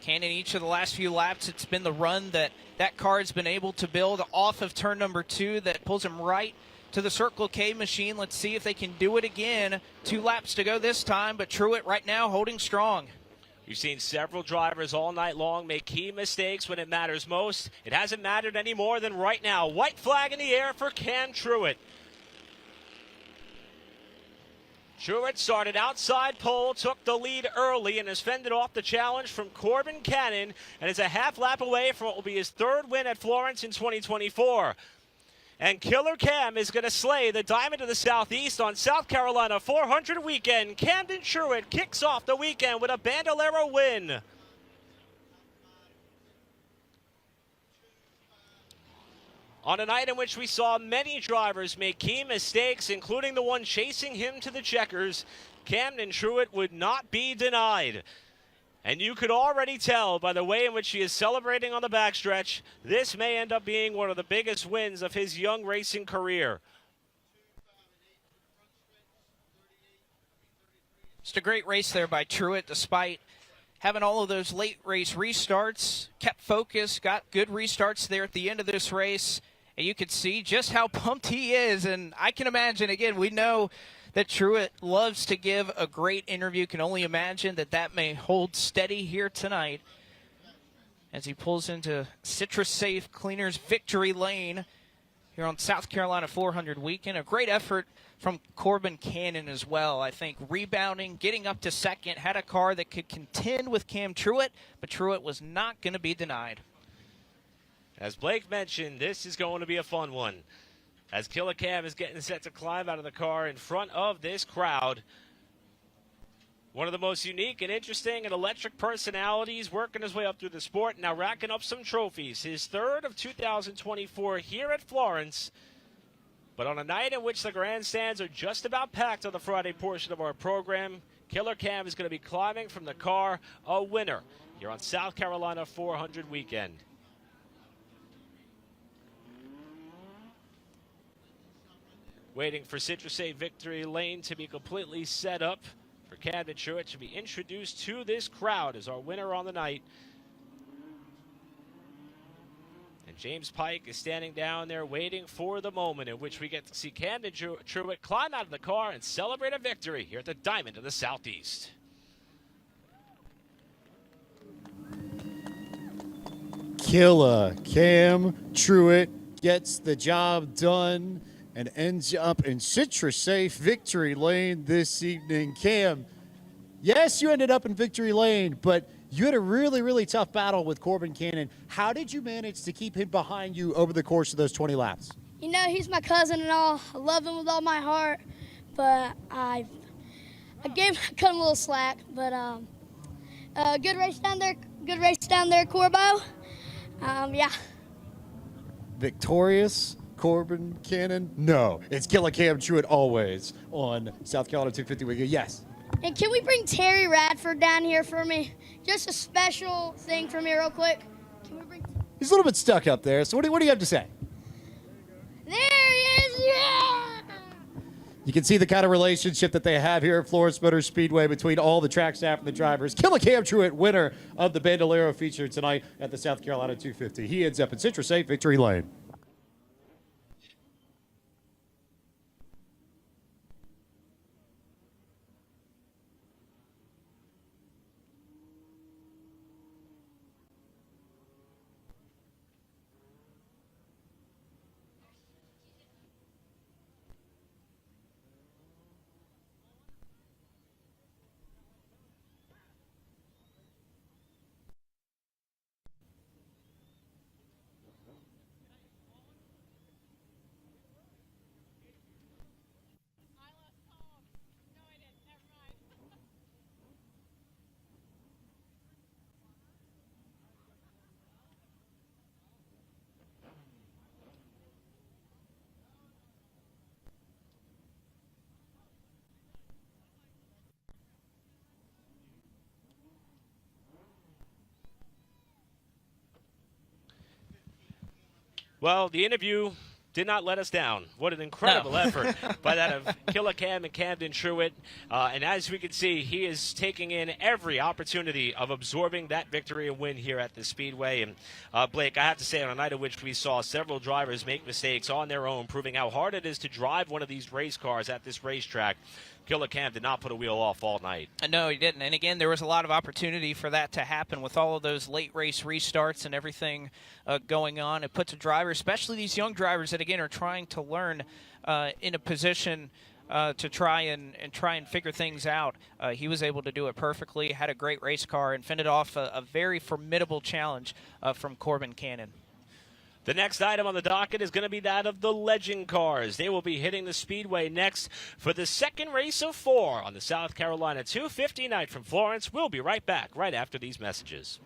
Cannon, each of the last few laps, it's been the run that car has been able to build off of turn number 2 that pulls him right to the Circle K machine. Let's see if they can do it again. 2 laps to go this time, but Truitt right now holding strong. You've seen several drivers all night long make key mistakes when it matters most. It hasn't mattered any more than right now. White flag in the air for Cam Truitt. Truitt started outside pole, took the lead early, and has fended off the challenge from Corbin Cannon, and is a half lap away from what will be his 3rd win at Florence in 2024. And Killer Cam is going to slay the Diamond of the Southeast on South Carolina 400 weekend. Camden Truitt kicks off the weekend with a Bandalero win. On a night in which we saw many drivers make key mistakes, including the one chasing him to the checkers, Camden Truitt would not be denied. And you could already tell by the way in which he is celebrating on the backstretch, this may end up being one of the biggest wins of his young racing career. Just a great race there by Truitt, despite having all of those late race restarts, kept focused, got good restarts there at the end of this race. And you could see just how pumped he is. And I can imagine, again, we know that Truitt loves to give a great interview. Can only imagine that may hold steady here tonight as he pulls into Citrus Safe Cleaners victory lane here on South Carolina 400 weekend. A great effort from Corbin Cannon as well. I think rebounding, getting up to 2nd, had a car that could contend with Cam Truitt, but Truitt was not going to be denied. As Blake mentioned, this is going to be a fun one, as Killer Cam is getting set to climb out of the car in front of this crowd. One of the most unique and interesting and electric personalities working his way up through the sport, now racking up some trophies. His 3rd of 2024 here at Florence. But on a night in which the grandstands are just about packed on the Friday portion of our program, Killer Cam is going to be climbing from the car a winner here on South Carolina 400 weekend. Waiting for Citrus Safe victory lane to be completely set up for Camden Truitt to be introduced to this crowd as our winner on the night. And James Pike is standing down there waiting for the moment in which we get to see Camden Truitt climb out of the car and celebrate a victory here at the Diamond of the Southeast. Killer Cam Truitt gets the job done and ends up in Citrus Safe victory lane this evening. Cam, yes, you ended up in victory lane, but you had a really, really tough battle with Corbin Cannon. How did you manage to keep him behind you over the course of those 20 laps? You know, he's my cousin and all. I love him with all my heart, but I cut him a little slack. But good race down there, Corbo. Yeah. Victorious Corbin Cannon? No, it's Killer Cam Truitt always on South Carolina 250 weekend. Yes. And can we bring Terry Radford down here for me? Just a special thing for me real quick. Can we bring... He's a little bit stuck up there, so what do you have to say? There he is, yeah! You can see the kind of relationship that they have here at Florence Motor Speedway between all the track staff and the drivers. Killer Cam Truitt, winner of the Bandalero feature tonight at the South Carolina 250. He ends up in Citrus Safe victory lane. Well, the interview did not let us down. What an incredible effort by that of Killer Cam and Camden Truitt. And as we can see, he is taking in every opportunity of absorbing that victory and win here at the Speedway. And Blake, I have to say, on a night in which we saw several drivers make mistakes on their own, proving how hard it is to drive one of these race cars at this racetrack, Killer Cam did not put a wheel off all night. No, he didn't. And again, there was a lot of opportunity for that to happen with all of those late race restarts and everything going on. It puts a driver, especially these young drivers that, again, are trying to learn in a position to try and figure things out. He was able to do it perfectly, had a great race car, and fended off a very formidable challenge from Corbin Cannon. The next item on the docket is going to be that of the Legend Cars. They will be hitting the Speedway next for the second race of 4 on the South Carolina 250 night from Florence. We'll be right back right after these messages.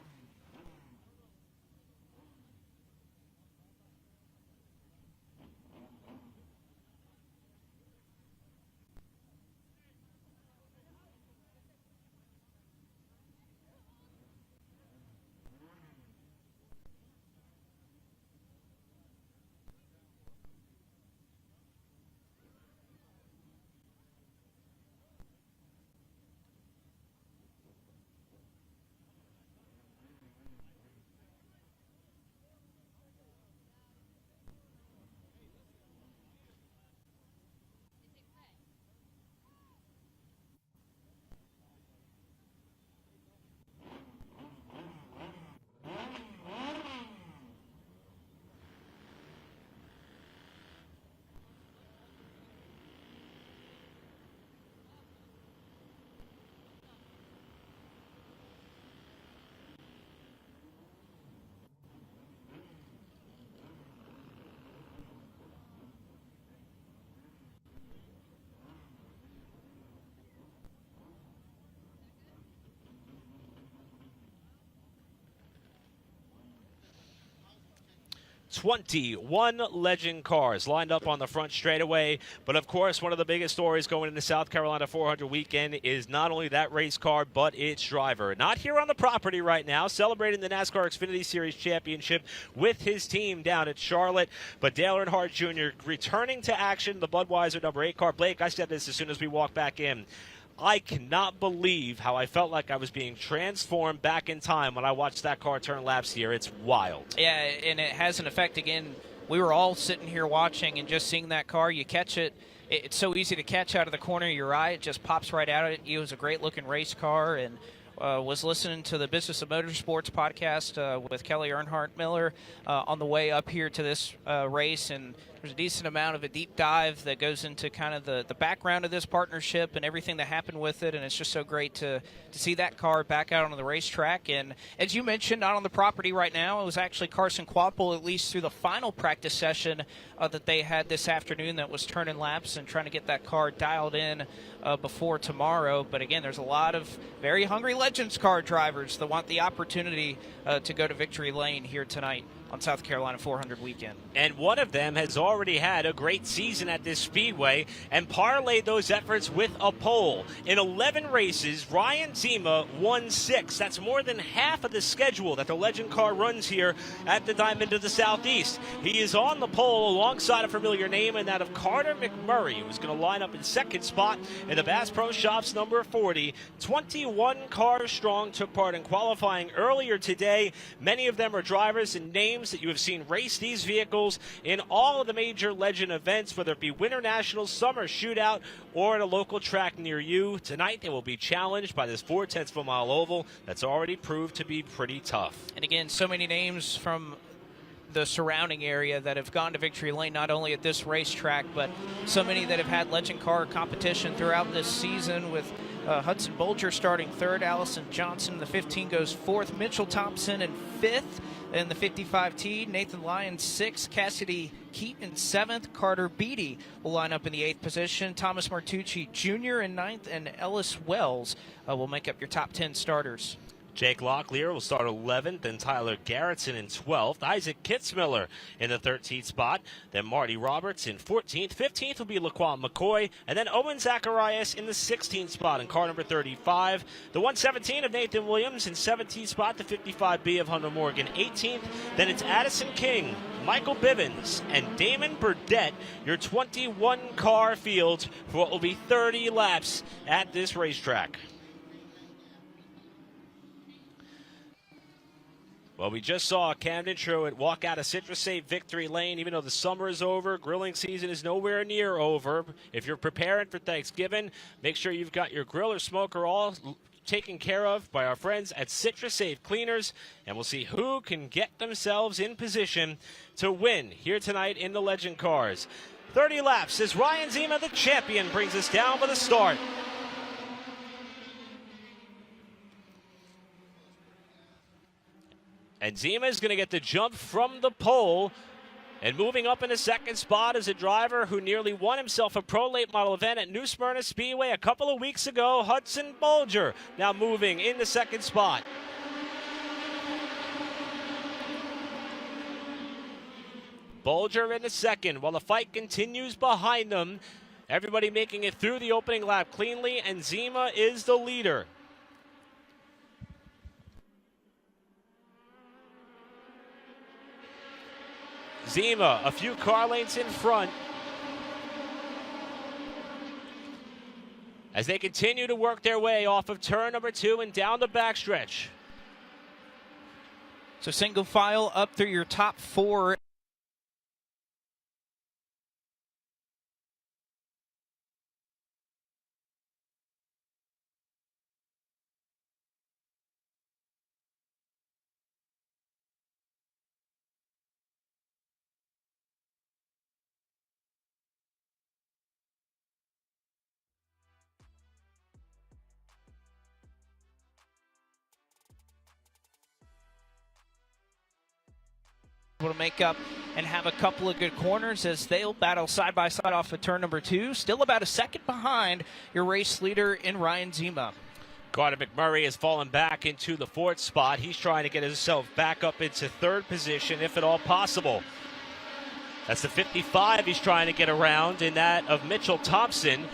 "21 Legend Cars lined up on the front straightaway." But of course, one of the biggest stories going into South Carolina 400 weekend is not only that race car, but its driver. Not here on the property right now, celebrating the NASCAR Xfinity Series Championship with his team down at Charlotte. But Dale Earnhardt Jr. returning to action, the Budweiser number 8 car. Blake, I said this as soon as we walked back in. I cannot believe how I felt like I was being transformed back in time when I watched that car turn laps here. It's wild. Yeah, and it has an effect. Again, we were all sitting here watching and just seeing that car. You catch it. It's so easy to catch out of the corner of your eye. It just pops right out at you. It was a great-looking race car, and was listening to the Business of Motorsports podcast with Kelly Earnhardt Miller on the way up here to this race, and there's a decent amount of a deep dive that goes into kind of the background of this partnership and everything that happened with it, and it's just so great to see that car back out on the racetrack. And as you mentioned, not on the property right now, it was actually Carson Quapple, at least through the final practice session that they had this afternoon, that was turning laps and trying to get that car dialed in before tomorrow. But again, there's a lot of very hungry Legends car drivers that want the opportunity to go to victory lane here tonight on South Carolina 400 weekend. And one of them has already had a great season at this Speedway and parlayed those efforts with a pole. In 11 races, Ryan Zima won 6. That's more than half of the schedule that the Legend car runs here at the Diamond of the Southeast. He is on the pole alongside a familiar name, and that of Carter McMurray, who's going to line up in second spot in the Bass Pro Shops number 40. 21 cars strong took part in qualifying earlier today. Many of them are drivers and names that you have seen race these vehicles in all of the major Legend events, whether it be Winter Nationals, Summer Shootout, or at a local track near you. Tonight they will be challenged by this 4/10 of a mile oval that's already proved to be pretty tough. And again, so many names from the surrounding area that have gone to victory lane, not only at this racetrack, but so many that have had Legend car competition throughout this season, with Hudson Bolger starting 3rd, Allison Johnson in the 15 goes 4th, Mitchell Thompson in 5th in the 55T, Nathan Lyons 6th, Cassidy Keaton 7th, Carter Beatty will line up in the 8th position, Thomas Martucci Jr. in 9th, and Ellis Wells will make up your top 10 starters. Jake Locklear will start 11th, then Tyler Garrettson in 12th. Isaac Kitzmiller in the 13th spot. Then Marty Roberts in 14th. 15th will be Laquan McCoy. And then Owen Zacharias in the 16th spot in car number 35. The 117 of Nathan Williams in 17th spot. The 55B of Hunter Morgan 18th. Then it's Addison King, Michael Bivens, and Damon Burdett, your 21-car field for what will be 30 laps at this racetrack. Well, we just saw Camden Truitt walk out of Citrus Safe victory lane. Even though the summer is over, grilling season is nowhere near over. If you're preparing for Thanksgiving, make sure you've got your grill or smoker all taken care of by our friends at Citrus Safe Cleaners. And we'll see who can get themselves in position to win here tonight in the Legend Cars. 30 laps as Ryan Zima, the champion, brings us down for the start. And Zima is going to get the jump from the pole. And moving up in the second spot is a driver who nearly won himself a pro late model event at New Smyrna Speedway a couple of weeks ago, Hudson Bulger, now moving in the second spot. Bulger in the second while the fight continues behind them. Everybody making it through the opening lap cleanly, and Zima is the leader. Zima a few car lengths in front as they continue to work their way off of turn number 2 and down the backstretch. So single file up through your top 4. To make up and have a couple of good corners as they'll battle side by side off of turn number 2. Still about a second behind your race leader in Ryan Zima. Carter McMurray has fallen back into the 4th spot. He's trying to get himself back up into 3rd position if at all possible. That's the 55 he's trying to get around, in that of Mitchell Thompson,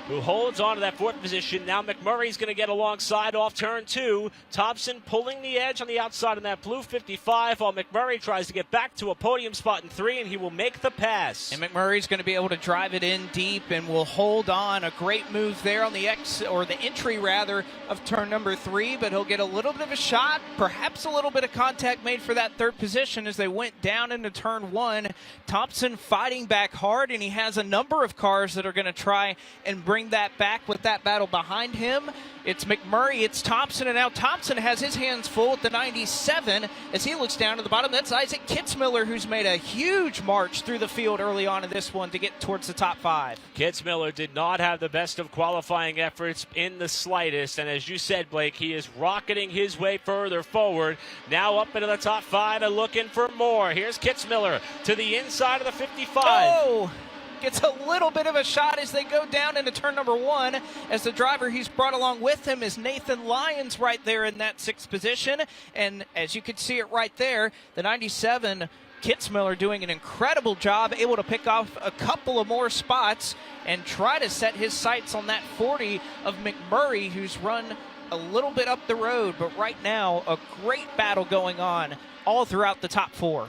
who holds on to that 4th position. Now McMurray's going to get alongside off turn 2. Thompson pulling the edge on the outside in that blue 55, while McMurray tries to get back to a podium spot in 3, and he will make the pass. And McMurray's going to be able to drive it in deep and will hold on. A great move there on the entry rather of turn number 3, but he'll get a little bit of a shot, perhaps a little bit of contact made for that 3rd position as they went down into turn 1. Thompson fighting back hard, and he has a number of cars that are going to try and bring that back with that battle behind him. It's McMurray, it's Thompson, and now Thompson has his hands full at the 97 as he looks down to the bottom. That's Isaac Kitzmiller, who's made a huge march through the field early on in this one to get towards the top 5. Kitzmiller did not have the best of qualifying efforts in the slightest, and as you said, Blake, he is rocketing his way further forward. Now up into the top 5 and looking for more. Here's Kitzmiller to the inside of the 55. Oh! Gets a little bit of a shot as they go down into turn number 1, as the driver he's brought along with him is Nathan Lyons right there in that 6th position. And as you can see it right there, the 97 Kitzmiller doing an incredible job, able to pick off a couple of more spots and try to set his sights on that 40 of McMurray, who's run a little bit up the road. But right now, a great battle going on all throughout the top 4.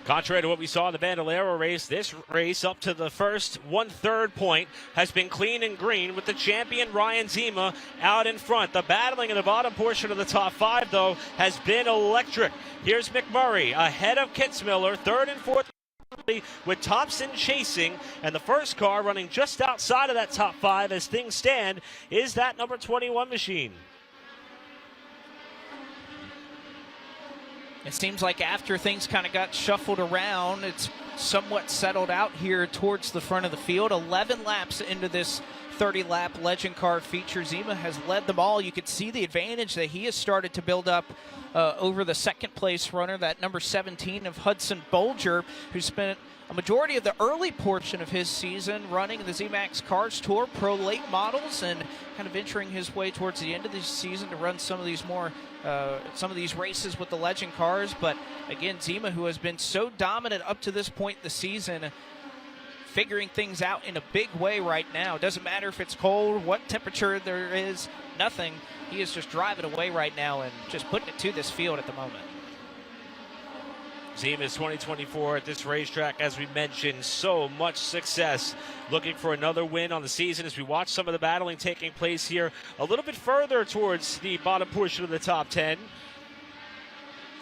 Contrary to what we saw in the Bandalero race, this race up to the first 1/3 point has been clean and green, with the champion Ryan Zima out in front. The battling in the bottom portion of the top 5, though, has been electric. Here's McMurray ahead of Kitzmiller, 3rd and 4th, with Thompson chasing, and the first car running just outside of that top 5 as things stand is that number 21 machine. It seems like after things kind of got shuffled around, it's somewhat settled out here towards the front of the field. 11 laps into this 30-lap Legend Car feature. Zima has led them all. You could see the advantage that he has started to build up over the second-place runner, that number 17 of Hudson Bulger, who spent a majority of the early portion of his season running the Z-Max Cars Tour Pro Late Models, and kind of venturing his way towards the end of the season to run some of these races with the Legend cars. But again, Zima, who has been so dominant up to this point in the season, figuring things out in a big way right now. Doesn't matter if it's cold, what temperature there is, nothing. He is just driving away right now and just putting it to this field at the moment. Zima's 2024 at this racetrack, as we mentioned, so much success. Looking for another win on the season as we watch some of the battling taking place here a little bit further towards the bottom portion of the top 10.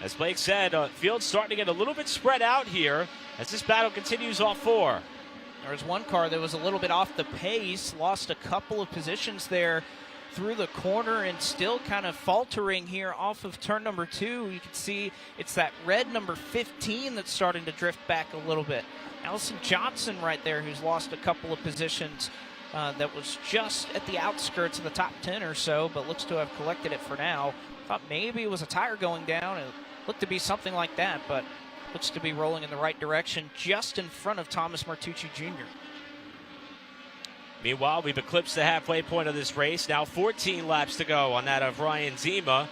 As Blake said, field's starting to get a little bit spread out here as this battle continues off 4. There was one car that was a little bit off the pace, lost a couple of positions there through the corner, and still kind of faltering here off of turn number 2. You can see it's that red number 15 that's starting to drift back a little bit. Allison Johnson right there, who's lost a couple of positions. That was just at the outskirts of the top 10 or so, but looks to have collected it for now. Thought maybe it was a tire going down. It looked to be something like that, but looks to be rolling in the right direction, just in front of Thomas Martucci Jr. Meanwhile, we've eclipsed the halfway point of this race. Now 14 laps to go on that of Ryan Zima.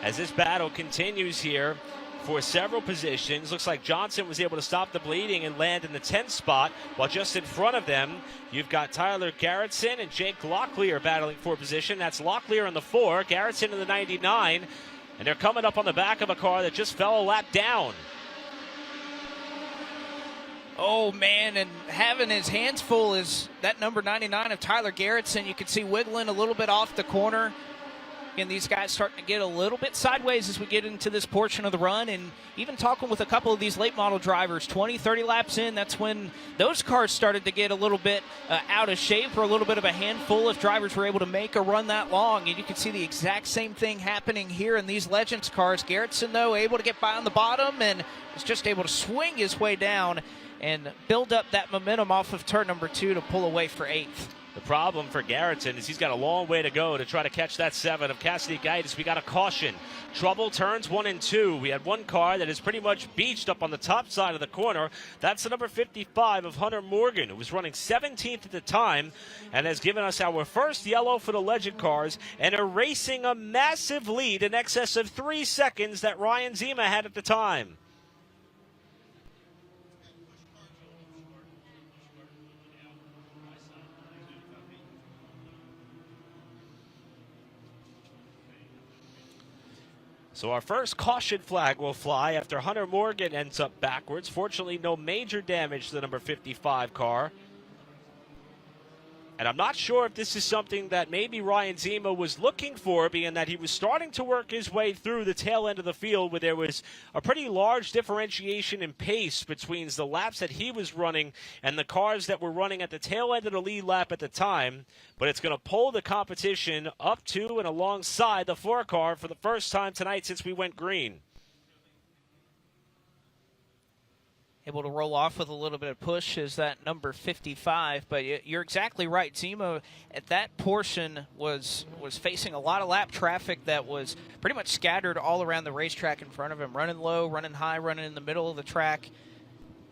As this battle continues here for several positions. Looks like Johnson was able to stop the bleeding and land in the 10th spot, while just in front of them, you've got Tyler Garrettson and Jake Locklear battling for position. That's Locklear in the 4, Garrettson in the 99, and they're coming up on the back of a car that just fell a lap down. Oh, man, and having his hands full is that number 99 of Tyler Garrettson. You can see wiggling a little bit off the corner. Again, these guys starting to get a little bit sideways as we get into this portion of the run, and even talking with a couple of these late model drivers, 20, 30 laps in, that's when those cars started to get a little bit out of shape, or a little bit of a handful if drivers were able to make a run that long. And you can see the exact same thing happening here in these Legends cars. Garrettson, though, able to get by on the bottom and was just able to swing his way down and build up that momentum off of turn number 2 to pull away for 8th. The problem for Garrettson is he's got a long way to go to try to catch that 7 of Cassidy Gaitis. We got a caution. Trouble turns 1 and 2. We had one car that is pretty much beached up on the top side of the corner. That's the number 55 of Hunter Morgan, who was running 17th at the time and has given us our first yellow for the Legend cars and erasing a massive lead in excess of 3 seconds that Ryan Zima had at the time. So our first caution flag will fly after Hunter Morgan ends up backwards. Fortunately, no major damage to the number 55 car. And I'm not sure if this is something that maybe Ryan Zima was looking for, being that he was starting to work his way through the tail end of the field where there was a pretty large differentiation in pace between the laps that he was running and the cars that were running at the tail end of the lead lap at the time. But it's going to pull the competition up to and alongside the 4 car for the first time tonight since we went green. Able to roll off with a little bit of push is that number 55, but you're exactly right. Zima at that portion was facing a lot of lap traffic that was pretty much scattered all around the racetrack in front of him, running low, running high, running in the middle of the track,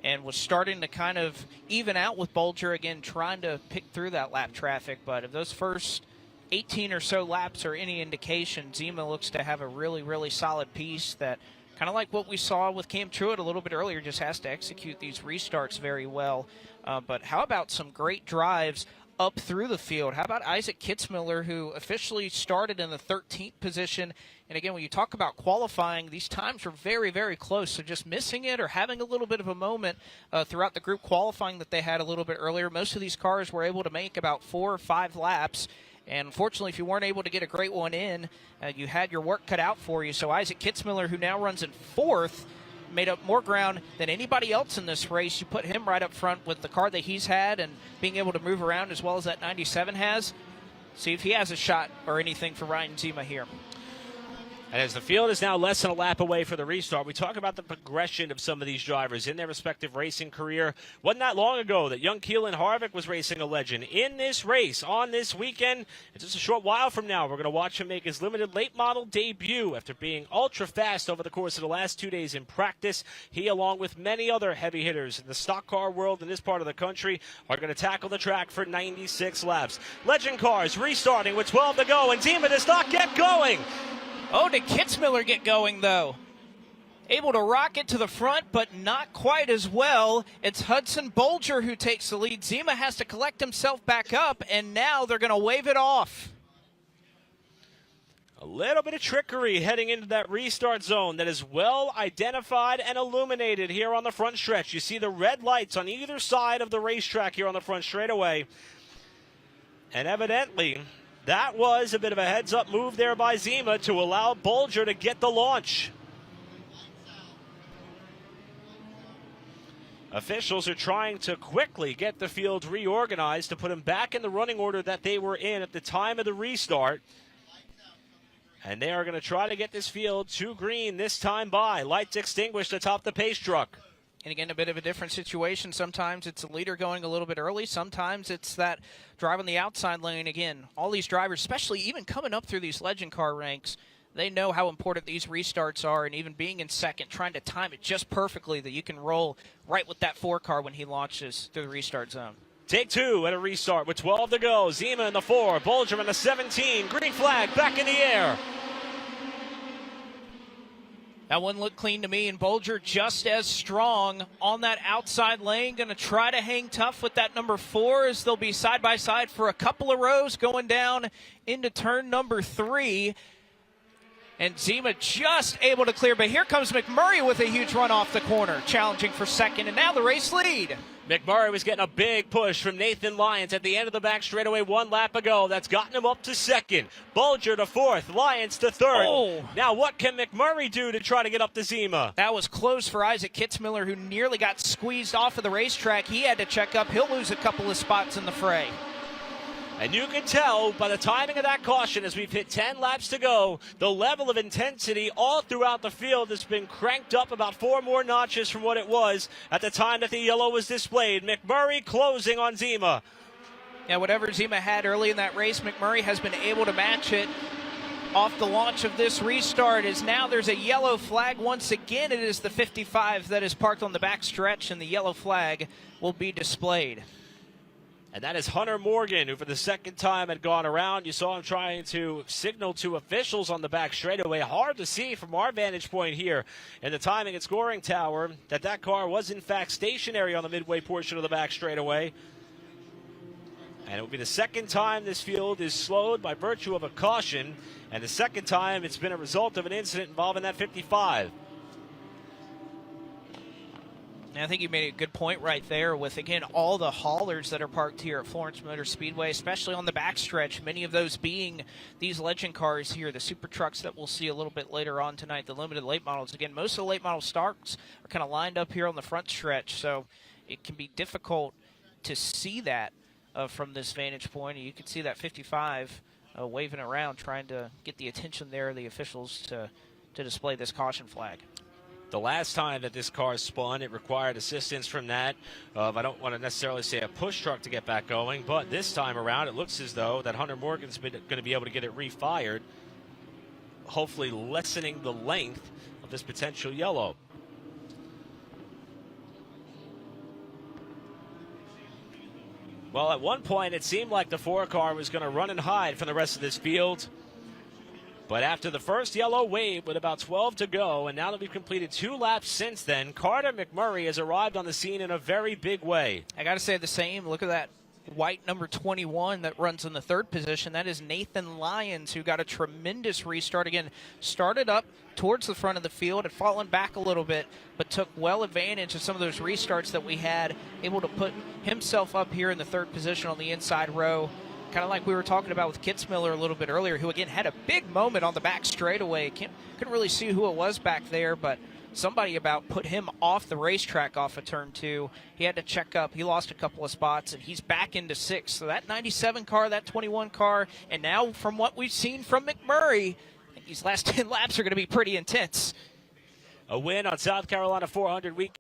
and was starting to kind of even out with Bolger again, trying to pick through that lap traffic. But if those first 18 or so laps are any indication, Zima looks to have a really, really solid piece that, kind of like what we saw with Cam Truitt a little bit earlier, just has to execute these restarts very well. But how about some great drives up through the field? How about Isaac Kitzmiller, who officially started in the 13th position? And again, when you talk about qualifying, these times are very, very close. So just missing it or having a little bit of a moment throughout the group qualifying that they had a little bit earlier. Most of these cars were able to make about 4 or 5 laps. And unfortunately, if you weren't able to get a great one in, you had your work cut out for you. So Isaac Kitzmiller, who now runs in 4th, made up more ground than anybody else in this race. You put him right up front with the car that he's had and being able to move around as well as that 97 has. See if he has a shot or anything for Ryan Zima here. And as the field is now less than a lap away for the restart, we talk about the progression of some of these drivers in their respective racing career. Wasn't that long ago that young Keelan Harvick was racing a legend in this race on this weekend. And just a short while from now, we're going to watch him make his limited late model debut after being ultra fast over the course of the last 2 days in practice. He, along with many other heavy hitters in the stock car world in this part of the country, are going to tackle the track for 96 laps. Legend cars restarting with 12 to go, and Zima does not get going. Oh, did Kitzmiller get going, though? Able to rocket to the front, but not quite as well. It's Hudson Bolger who takes the lead. Zima has to collect himself back up, and now they're going to wave it off. A little bit of trickery heading into that restart zone that is well identified and illuminated here on the front stretch. You see the red lights on either side of the racetrack here on the front straightaway. And evidently, that was a bit of a heads-up move there by Zima to allow Bolger to get the launch. Officials are trying to quickly get the field reorganized to put them back in the running order that they were in at the time of the restart. And they are going to try to get this field to green this time by. Lights extinguished atop the pace truck. And again, a bit of a different situation. Sometimes it's a leader going a little bit early. Sometimes it's that drive on the outside lane. Again, all these drivers, especially even coming up through these legend car ranks, they know how important these restarts are. And even being in second, trying to time it just perfectly that you can roll right with that 4 car when he launches through the restart zone. Take 2 at a restart with 12 to go. Zima in the 4, Bolger in the 17. Green flag back in the air. That one looked clean to me, and Bolger just as strong on that outside lane. Going to try to hang tough with that number 4 as they'll be side by side for a couple of rows going down into turn number 3. And Zima just able to clear, but here comes McMurray with a huge run off the corner, challenging for second, and now the race lead. McMurray was getting a big push from Nathan Lyons at the end of the back straightaway 1 lap ago. That's gotten him up to second. Bolger to 4th, Lyons to 3rd. Oh. Now what can McMurray do to try to get up to Zima? That was close for Isaac Kitzmiller, who nearly got squeezed off of the racetrack. He had to check up. He'll lose a couple of spots in the fray. And you can tell by the timing of that caution as we've hit 10 laps to go, the level of intensity all throughout the field has been cranked up about 4 more notches from what it was at the time that the yellow was displayed. McMurray closing on Zima. Yeah, whatever Zima had early in that race, McMurray has been able to match it off the launch of this restart. As now there's a yellow flag once again. It is the 55 that is parked on the back stretch, and the yellow flag will be displayed. And that is Hunter Morgan, who for the second time had gone around. You saw him trying to signal to officials on the back straightaway. Hard to see from our vantage point here in the timing and scoring tower that car was in fact stationary on the midway portion of the back straightaway. And it will be the second time this field is slowed by virtue of a caution, and the second time it's been a result of an incident involving that 55. And I think you made a good point right there with, again, all the haulers that are parked here at Florence Motor Speedway, especially on the backstretch, many of those being these legend cars here, the super trucks that we'll see a little bit later on tonight, the limited late models. Again, most of the late model starts are kind of lined up here on the front stretch, so it can be difficult to see that from this vantage point. You can see that 55 waving around, trying to get the attention there of the officials to display this caution flag. The last time that this car spun, it required assistance from that. I don't want to necessarily say a push truck to get back going, but this time around, it looks as though that Hunter Morgan's going to be able to get it refired, hopefully lessening the length of this potential yellow. Well, at one point, it seemed like the 4 car was going to run and hide from the rest of this field. But after the first yellow wave with about 12 to go, and now that we've completed 2 laps since then, Carter McMurray has arrived on the scene in a very big way. I got to say the same. Look at that white number 21 that runs in the 3rd position. That is Nathan Lyons, who got a tremendous restart. Again, started up towards the front of the field, had fallen back a little bit, but took well advantage of some of those restarts that we had, able to put himself up here in the 3rd position on the inside row. Kind of like we were talking about with Kitzmiller a little bit earlier, who again had a big moment on the back straightaway. Couldn't really see who it was back there, but somebody about put him off the racetrack off of turn 2. He had to check up. He lost a couple of spots, and he's back into 6th. So that 97 car, that 21 car, and now from what we've seen from McMurray, I think these last 10 laps are going to be pretty intense. A win on South Carolina 400 week.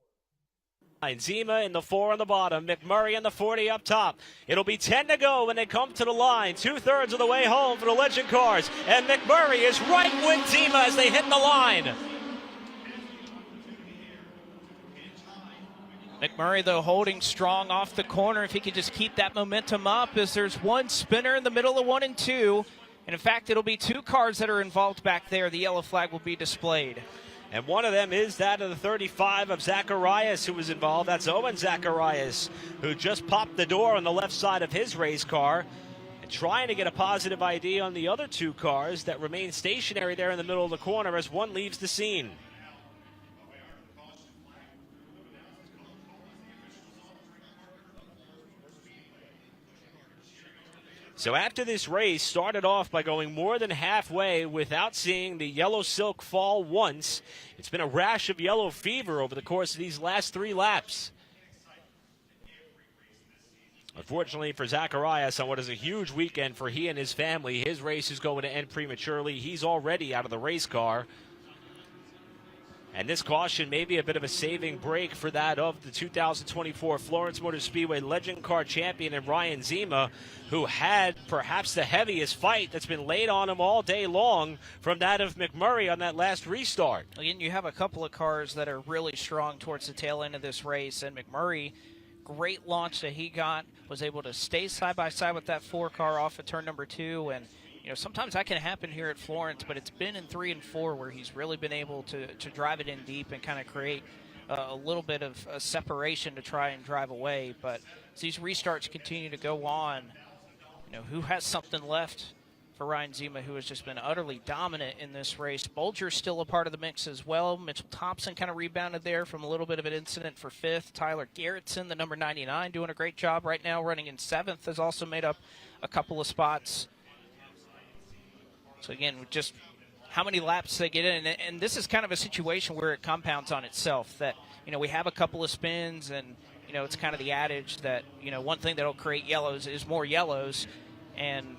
Zima in the 4 on the bottom, McMurray in the 40 up top. It'll be 10 to go when they come to the line, 2/3 of the way home for the Legend cars, and McMurray is right with Zima as they hit the line. McMurray, though, holding strong off the corner. If he could just keep that momentum up, as there's one spinner in the middle of 1 and 2. And in fact, it'll be 2 cars that are involved back there. The yellow flag will be displayed. And one of them is that of the 35 of Zacharias, who was involved. That's Owen Zacharias, who just popped the door on the left side of his race car and trying to get a positive ID on the other 2 cars that remain stationary there in the middle of the corner as one leaves the scene. So after this race started off by going more than halfway without seeing the yellow silk fall once, it's been a rash of yellow fever over the course of these last 3 laps. Unfortunately for Zacharias, on what is a huge weekend for he and his family, his race is going to end prematurely. He's already out of the race car. And this caution may be a bit of a saving break for that of the 2024 Florence Motor Speedway Legend Car champion and Ryan Zima, who had perhaps the heaviest fight that's been laid on him all day long from that of McMurray on that last restart. Again, you have a couple of cars that are really strong towards the tail end of this race, and McMurray, great launch that he got, was able to stay side by side with that 4 car off of turn number 2, and you know, sometimes that can happen here at Florence, but it's been in 3 and 4 where he's really been able to drive it in deep and kind of create a little bit of a separation to try and drive away. But as these restarts continue to go on, you know, who has something left for Ryan Zima, who has just been utterly dominant in this race. Bolger's still a part of the mix as well. Mitchell Thompson kind of rebounded there from a little bit of an incident for 5th. Tyler Garrettson, the number 99, doing a great job right now, running in 7th, has also made up a couple of spots. So again, just how many laps they get in, and this is kind of a situation where it compounds on itself. That, you know, we have a couple of spins, and you know, it's kind of the adage that, you know, one thing that'll create yellows is more yellows, and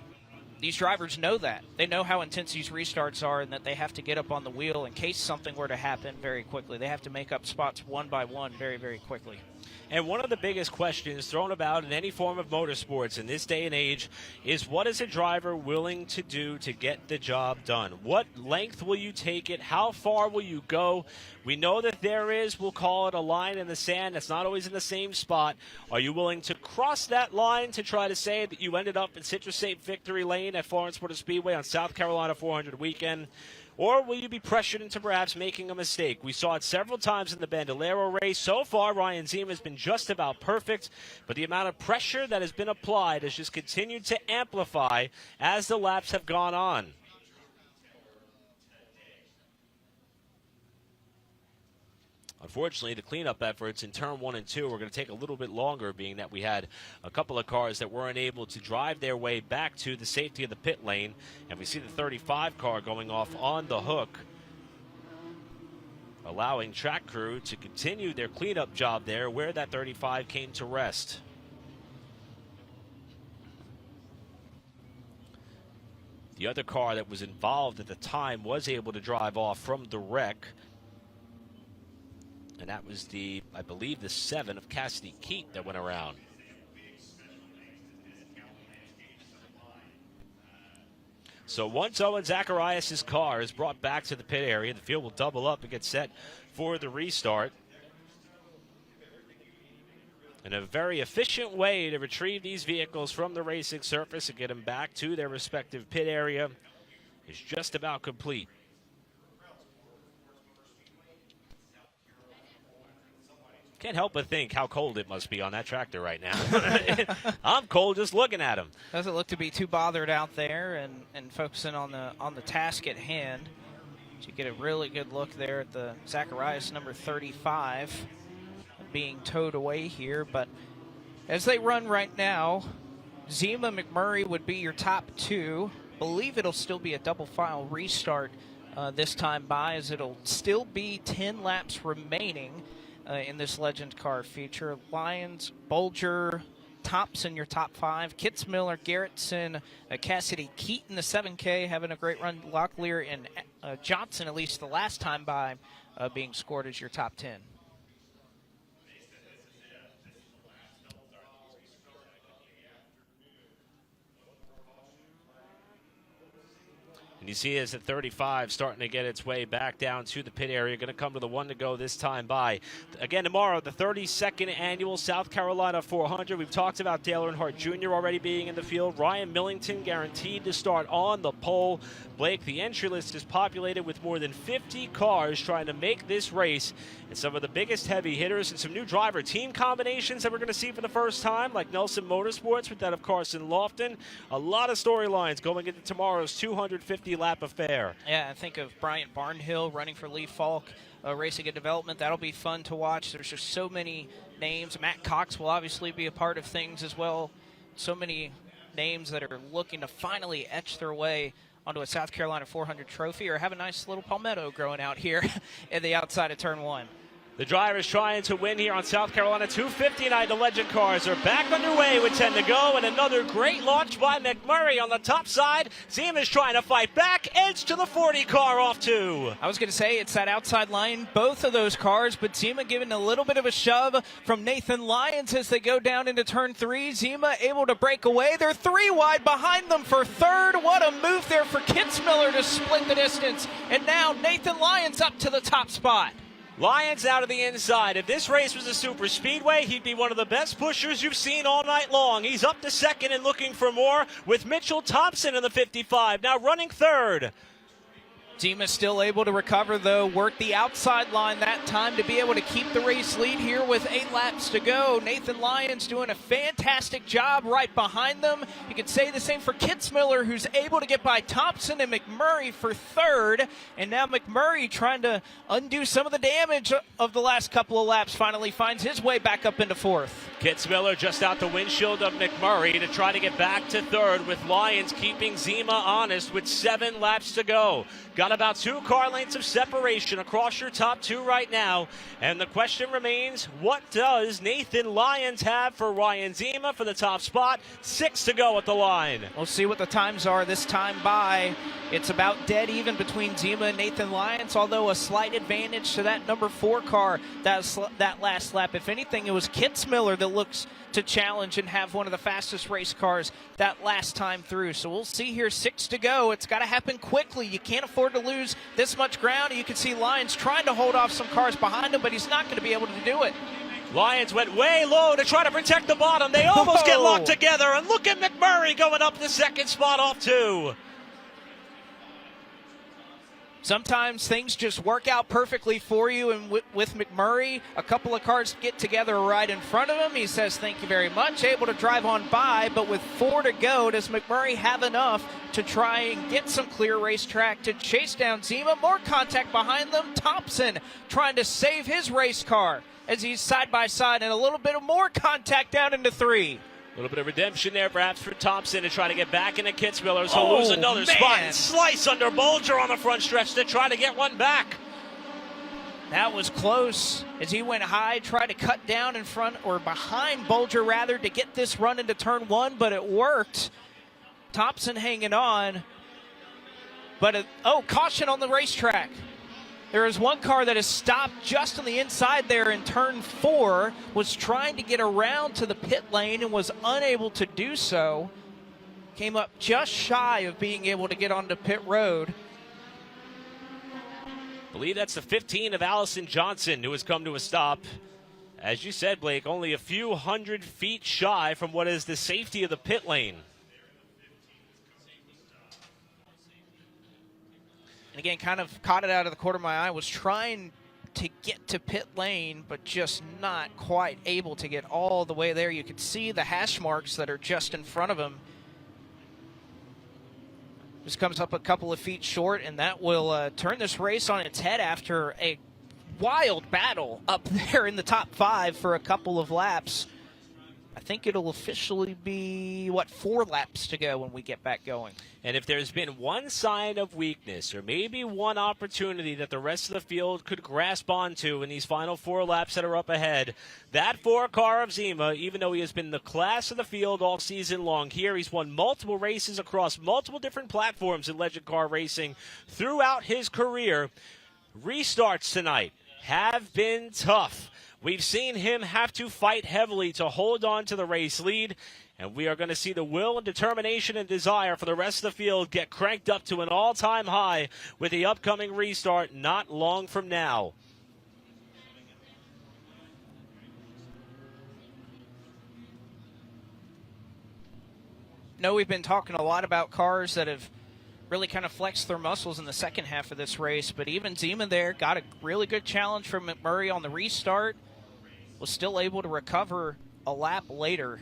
these drivers know that. They know how intense these restarts are, and that they have to get up on the wheel in case something were to happen very quickly. They have to make up spots one by one very, very quickly. And one of the biggest questions thrown about in any form of motorsports in this day and age is, what is a driver willing to do to get the job done? What length will you take it? How far will you go? We know that there is, we'll call it a line in the sand that's not always in the same spot. Are you willing to cross that line to try to say that you ended up in Citrus Safe victory lane at Florence Motor Speedway on South Carolina 400 weekend? Or will you be pressured into perhaps making a mistake? We saw it several times in the Bandalero race. So far, Ryan Zima has been just about perfect, but the amount of pressure that has been applied has just continued to amplify as the laps have gone on. Unfortunately, the cleanup efforts in turn 1 and 2 are going to take a little bit longer, being that we had a couple of cars that weren't able to drive their way back to the safety of the pit lane. And we see the 35 car going off on the hook, allowing track crew to continue their cleanup job there where that 35 came to rest. The other car that was involved at the time was able to drive off from the wreck. And that was the, I believe, the 7 of Cassidy Keat that went around. So once Owen Zacharias' car is brought back to the pit area, the field will double up and get set for the restart. And a very efficient way to retrieve these vehicles from the racing surface and get them back to their respective pit area is just about complete. Can't help but think how cold it must be on that tractor right now. I'm cold just looking at him. Doesn't look to be too bothered out there, and focusing on the task at hand. So you get a really good look there at the Zacharias number 35 being towed away here. But as they run right now, Zima McMurray would be your top 2. Believe it'll still be a double file restart this time by, as it'll still be 10 laps remaining in this Legend car feature. Lyons, Bolger, Thompson, your top 5. Kitzmiller, Garrettson, Cassidy, Keaton, the 7K, having a great run. Locklear and Johnson, at least the last time by, being scored as your top 10. And you see as at 35 starting to get its way back down to the pit area. Going to come to the 1 to go this time by. Again, tomorrow, the 32nd annual South Carolina 400. We've talked about Dale Earnhardt Jr. already being in the field. Ryan Millington guaranteed to start on the pole. Blake, the entry list is populated with more than 50 cars trying to make this race. And some of the biggest heavy hitters and some new driver team combinations that we're going to see for the first time, like Nelson Motorsports with that of Carson Lofton. A lot of storylines going into tomorrow's 250-lap affair. Yeah, I think of Bryant Barnhill running for Lee Falk, racing and development. That'll be fun to watch. There's just so many names. Matt Cox will obviously be a part of things as well. So many names that are looking to finally etch their way onto a South Carolina 400 trophy or have a nice little palmetto growing out here at the outside of turn 1. The drivers trying to win here on South Carolina 259. The legend cars are back underway with 10 to go, and another great launch by McMurray on the top side. Zima's trying to fight back, edge to the 40 car off 2. I was going to say it's that outside line, both of those cars, but Zima giving a little bit of a shove from Nathan Lyons as they go down into turn 3. Zima able to break away. They're 3 wide behind them for third. What a move there for Kitzmiller to split the distance. And now Nathan Lyons up to the top spot. Lyons out of the inside. If this race was a super speedway, he'd be one of the best pushers you've seen all night long. He's up to second and looking for more with Mitchell Thompson in the 55, now running third. Zima still able to recover, though. Worked the outside line that time to be able to keep the race lead here with 8 laps to go. Nathan Lyons doing a fantastic job right behind them. You could say the same for Kitzmiller, who's able to get by Thompson and McMurray for third. And now McMurray, trying to undo some of the damage of the last couple of laps, finally finds his way back up into fourth. Kitzmiller just out the windshield of McMurray to try to get back to third, with Lyons keeping Zima honest with 7 laps to go. Got about 2 car lengths of separation across your top 2 right now. And the question remains, what does Nathan Lyons have for Ryan Zima for the top spot? 6 to go at the line. We'll see what the times are this time by. It's about dead even between Zima and Nathan Lyons, although a slight advantage to that number 4 car that last lap. If anything, it was Kitzmiller that looks to challenge and have one of the fastest race cars that last time through. So we'll see here, 6 to go. It's got to happen quickly. You can't afford to lose this much ground. You can see Lyons trying to hold off some cars behind him, but he's not going to be able to do it. Lyons went way low to try to protect the bottom. They almost get locked together, and look at McMurray going up the second spot off 2. Sometimes things just work out perfectly for you, and with McMurray, a couple of cars get together right in front of him. He says, thank you very much, able to drive on by, but with 4 to go, does McMurray have enough to try and get some clear racetrack to chase down Zima? More contact behind them. Thompson trying to save his race car as he's side by side, and a little bit of more contact down into 3. A little bit of redemption there perhaps for Thompson to try to get back into Kitzmiller. So lose another spot and slice under Bolger on the front stretch to try to get one back. That was close as he went high, tried to cut down in front, or behind Bolger rather, to get this run into turn 1, but it worked. Thompson hanging on. But, caution on the racetrack. There is one car that has stopped just on the inside there in turn 4, was trying to get around to the pit lane and was unable to do so. Came up just shy of being able to get onto pit road. I believe that's the 15 of Allison Johnson, who has come to a stop. As you said, Blake, only a few 100 feet shy from what is the safety of the pit lane. And again, kind of caught it out of the corner of my eye, was trying to get to pit lane, but just not quite able to get all the way there. You could see the hash marks that are just in front of him. Just comes up a couple of feet short, and that will turn this race on its head after a wild battle up there in the top 5 for a couple of laps. I think it'll officially be, 4 laps to go when we get back going. And if there's been one sign of weakness or maybe one opportunity that the rest of the field could grasp onto in these final 4 laps that are up ahead, that 4-car of Zima, even though he has been the class of the field all season long here, he's won multiple races across multiple different platforms in Legend Car Racing throughout his career. Restarts tonight have been tough. We've seen him have to fight heavily to hold on to the race lead, and we are going to see the will and determination and desire for the rest of the field get cranked up to an all-time high with the upcoming restart not long from now. No, we've been talking a lot about cars that have really kind of flexed their muscles in the second half of this race, but even Zima there got a really good challenge from McMurray on the restart, was still able to recover a lap later.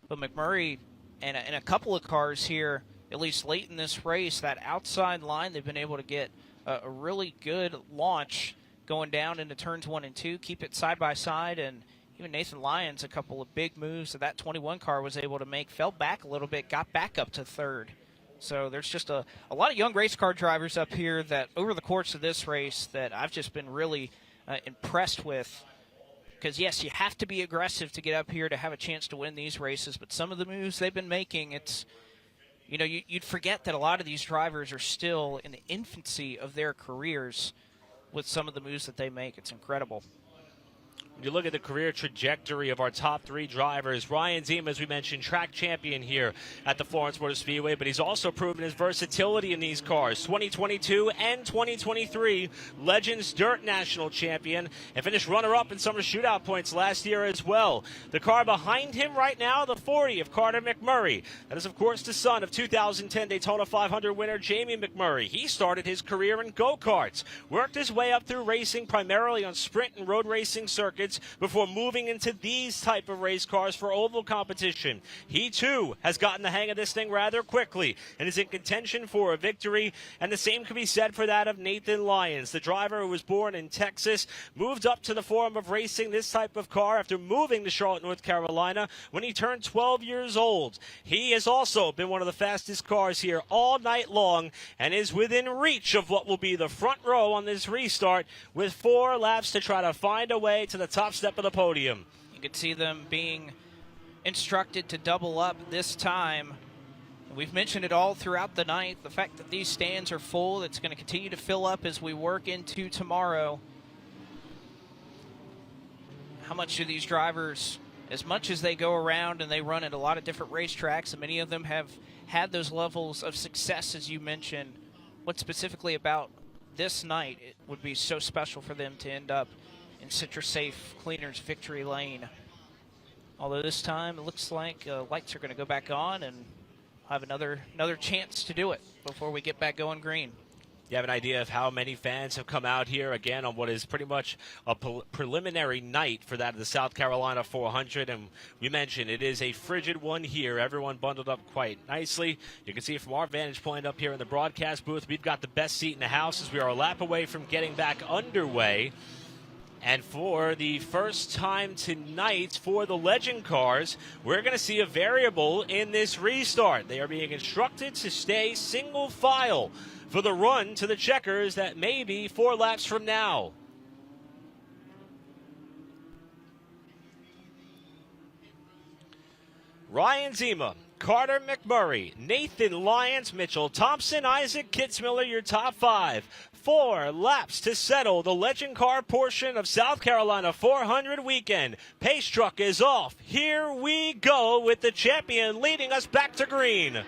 But McMurray and a couple of cars here, at least late in this race, that outside line, they've been able to get a really good launch going down into turns 1 and 2, keep it side by side, and even Nathan Lyons, a couple of big moves that 21 car was able to make, fell back a little bit, got back up to third. So there's just a lot of young race car drivers up here that over the course of this race that I've just been really impressed with. Because, yes, you have to be aggressive to get up here to have a chance to win these races, but some of the moves they've been making, it's, you'd forget that a lot of these drivers are still in the infancy of their careers with some of the moves that they make. It's incredible. You look at the career trajectory of our top 3 drivers. Ryan Zima, as we mentioned, track champion here at the Florence Motor Speedway, but he's also proven his versatility in these cars. 2022 and 2023 Legends Dirt National Champion, and finished runner-up in Summer Shootout points last year as well. The car behind him right now, the 40 of Carter McMurray. That is, of course, the son of 2010 Daytona 500 winner Jamie McMurray. He started his career in go-karts, worked his way up through racing primarily on sprint and road racing circuits, before moving into these type of race cars for oval competition. He too has gotten the hang of this thing rather quickly and is in contention for a victory, and the same can be said for that of Nathan Lyons, the driver who was born in Texas, moved up to the form of racing this type of car after moving to Charlotte, North Carolina when he turned 12 years old. He has also been one of the fastest cars here all night long and is within reach of what will be the front row on this restart with 4 laps to try to find a way to the top step of the podium. You could see them being instructed to double up this time. We've mentioned it all throughout the night. The fact that these stands are full, it's going to continue to fill up as we work into tomorrow. How much do these drivers, as much as they go around and they run at a lot of different racetracks, and many of them have had those levels of success, as you mentioned, what specifically about this night it would be so special for them to end up in Citrus Safe Cleaners victory lane? Although this time it looks like lights are going to go back on and have another chance to do it before we get back going green. You have an idea of how many fans have come out here again on what is pretty much a preliminary night for that of the South Carolina 400, and we mentioned it is a frigid one here. Everyone bundled up quite nicely. You can see from our vantage point up here in the broadcast booth, we've got the best seat in the house as we are a lap away from getting back underway. And for the first time tonight for the Legend cars, we're going to see a variable in this restart. They are being instructed to stay single file for the run to the checkers that may be 4 laps from now. Ryan Zima, Carter McMurray, Nathan Lyons, Mitchell Thompson, Isaac Kitzmiller, your top 5. 4 laps to settle the Legend car portion of South Carolina 400 weekend. Pace truck is off. Here we go with the champion leading us back to green.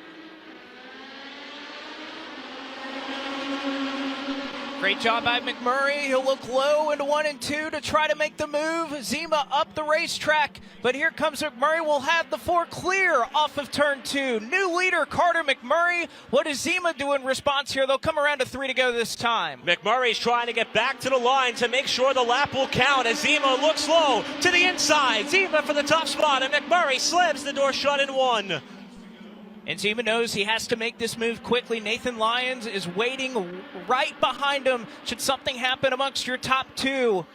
Great job by McMurray. He'll look low into 1 and 2 to try to make the move. Zima up the racetrack, but here comes McMurray. Will have the 4 clear off of turn 2. New leader, Carter McMurray. What does Zima do in response here? They'll come around to 3 to go this time. McMurray's trying to get back to the line to make sure the lap will count as Zima looks low to the inside. Zima for the top spot, and McMurray slams the door shut in 1. And Zima knows he has to make this move quickly. Nathan Lyons is waiting right behind him should something happen amongst your top 2.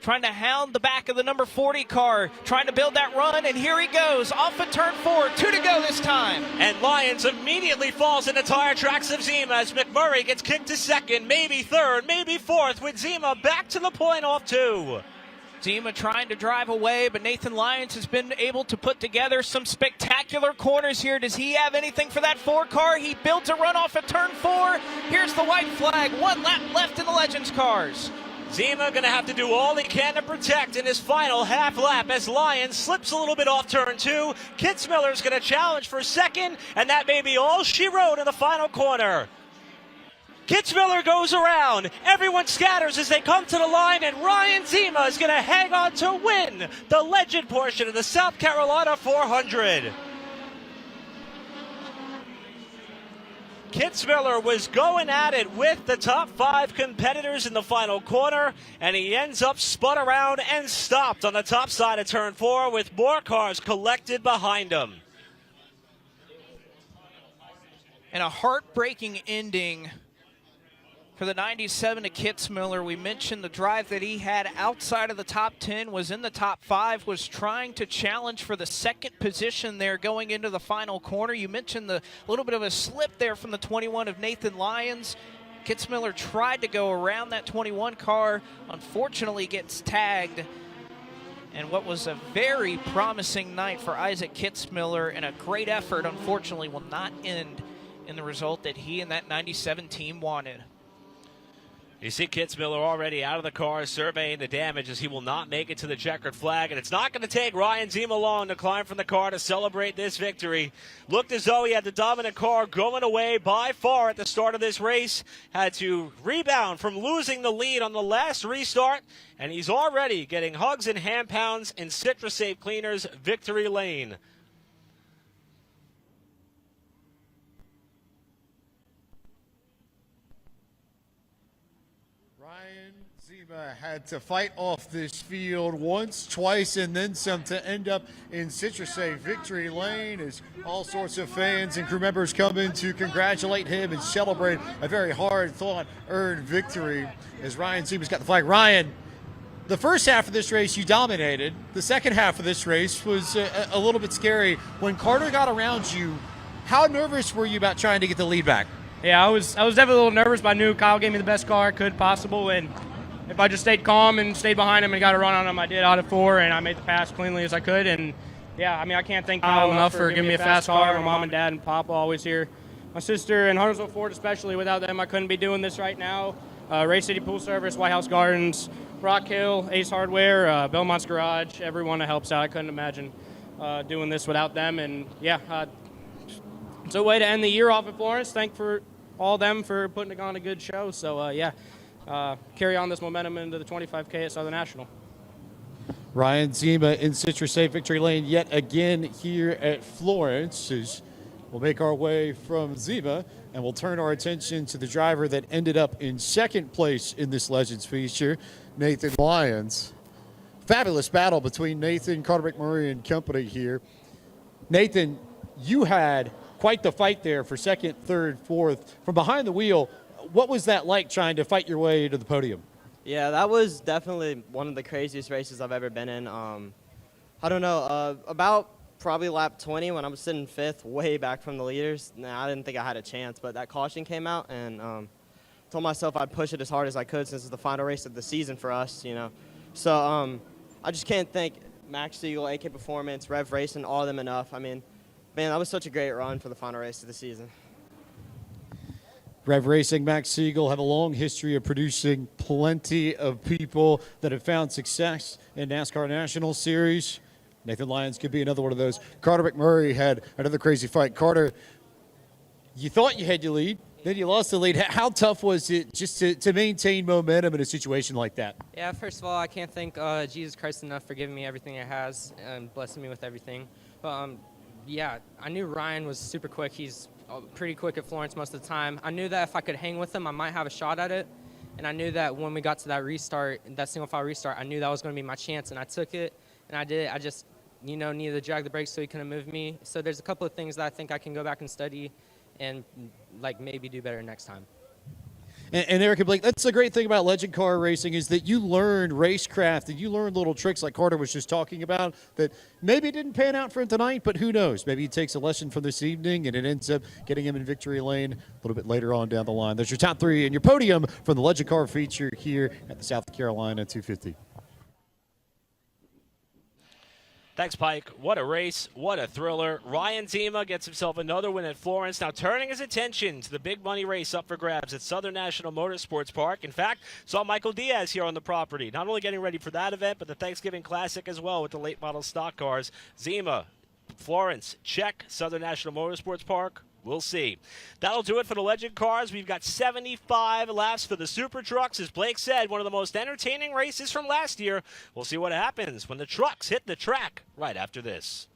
trying to hound the back of the number 40 car, trying to build that run, and here he goes, off at turn 4, 2 to go this time. And Lyons immediately falls in the tire tracks of Zima as McMurray gets kicked to second, maybe third, maybe fourth, with Zima back to the point off 2. Zima trying to drive away, but Nathan Lyons has been able to put together some spectacular corners here. Does he have anything for that 4 car? He builds a run off at turn 4. Here's the white flag, 1 lap left in the Legends cars. Zima going to have to do all he can to protect in his final half lap as Lyons slips a little bit off turn 2. Kitzmiller's going to challenge for second, and that may be all she wrote in the final corner. Kitzmiller goes around. Everyone scatters as they come to the line, and Ryan Zima is going to hang on to win the legend portion of the South Carolina 400. Kitzmiller was going at it with the top 5 competitors in the final corner, and he ends up spun around and stopped on the top side of turn 4 with more cars collected behind him. And a heartbreaking ending for the 97 to Kitzmiller. We mentioned the drive that he had outside of the top 10, was in the top 5, was trying to challenge for the second position there going into the final corner. You mentioned the little bit of a slip there from the 21 of Nathan Lyons. Kitzmiller tried to go around that 21 car, unfortunately gets tagged. And what was a very promising night for Isaac Kitzmiller and a great effort, unfortunately, will not end in the result that he and that 97 team wanted. You see Kitzmiller already out of the car surveying the damage as he will not make it to the checkered flag. And it's not going to take Ryan Zima long to climb from the car to celebrate this victory. Looked as though he had the dominant car going away by far at the start of this race. Had to rebound from losing the lead on the last restart. And he's already getting hugs and hand pounds in Citrus Safe Cleaners victory lane. Ryan Zima had to fight off this field once, twice, and then some to end up in Citrus Safe victory lane as all sorts of fans and crew members come in to congratulate him and celebrate a very hard-fought earned victory as Ryan Zima's got the flag. Ryan, the first half of this race you dominated. The second half of this race was a little bit scary. When Carter got around you, how nervous were you about trying to get the lead back? Yeah, I was definitely a little nervous, but I knew Kyle gave me the best car I could possible, and if I just stayed calm and stayed behind him and got a run on him, I did out of 4, and I made the pass cleanly as I could. And yeah, I mean, I can't thank Kyle enough for giving me a fast car. My mom and dad and Papa always here. My sister and Huntersville Ford especially. Without them, I couldn't be doing this right now. Race City Pool Service, White House Gardens, Rock Hill, Ace Hardware, Belmont's Garage, everyone that helps out. I couldn't imagine doing this without them. And yeah, it's a way to end the year off at Florence. Thank for all them for putting on a good show. So yeah, carry on this momentum into the 25K at Southern National. Ryan Zima in Citrus Safe victory lane yet again here at Florence. As we'll make our way from Zima and we'll turn our attention to the driver that ended up in second place in this Legends feature, Nathan Lyons. Fabulous battle between Nathan, Carter McMurray, and company here. Nathan, you had quite the fight there for second, third, fourth. From behind the wheel, what was that like trying to fight your way to the podium? Yeah, that was definitely one of the craziest races I've ever been in. I don't know, about probably lap 20 when I was sitting 5th, way back from the leaders. I didn't think I had a chance, but that caution came out, and told myself I'd push it as hard as I could since it's the final race of the season for us, you know. So I just can't thank Max Siegel, AK Performance, Rev Racing, all of them enough. I mean, man, that was such a great run for the final race of the season. Rev Racing, Max Siegel have a long history of producing plenty of people that have found success in NASCAR National Series. Nathan Lyons could be another one of those. Carter McMurray had another crazy fight. Carter, you thought you had your lead, then you lost the lead. How tough was it just to maintain momentum in a situation like that? Yeah, first of all, I can't thank Jesus Christ enough for giving me everything He has and blessing me with everything. But yeah, I knew Ryan was super quick. He's pretty quick at Florence most of the time. I knew that if I could hang with him, I might have a shot at it. And I knew that when we got to that restart, that single file restart, I knew that was going to be my chance, and I took it, and I did it. I just, you know, needed to drag the brakes so he couldn't move me. So there's a couple of things that I think I can go back and study and, like, maybe do better next time. And Eric and Blake, that's the great thing about legend car racing is that you learn racecraft and you learn little tricks like Carter was just talking about that maybe didn't pan out for him tonight, but who knows? Maybe he takes a lesson from this evening and it ends up getting him in victory lane a little bit later on down the line. There's your top three and your podium from the legend car feature here at the South Carolina 250. Thanks, Pike. What a race. What a thriller. Ryan Zima gets himself another win at Florence. Now turning his attention to the big money race up for grabs at Southern National Motorsports Park. In fact, saw Michael Diaz here on the property. Not only getting ready for that event, but the Thanksgiving Classic as well with the late model stock cars. Zima, Florence, check. Southern National Motorsports Park. We'll see. That'll do it for the legend cars. We've got 75 laps for the super trucks. As Blake said, one of the most entertaining races from last year. We'll see what happens when the trucks hit the track right after this.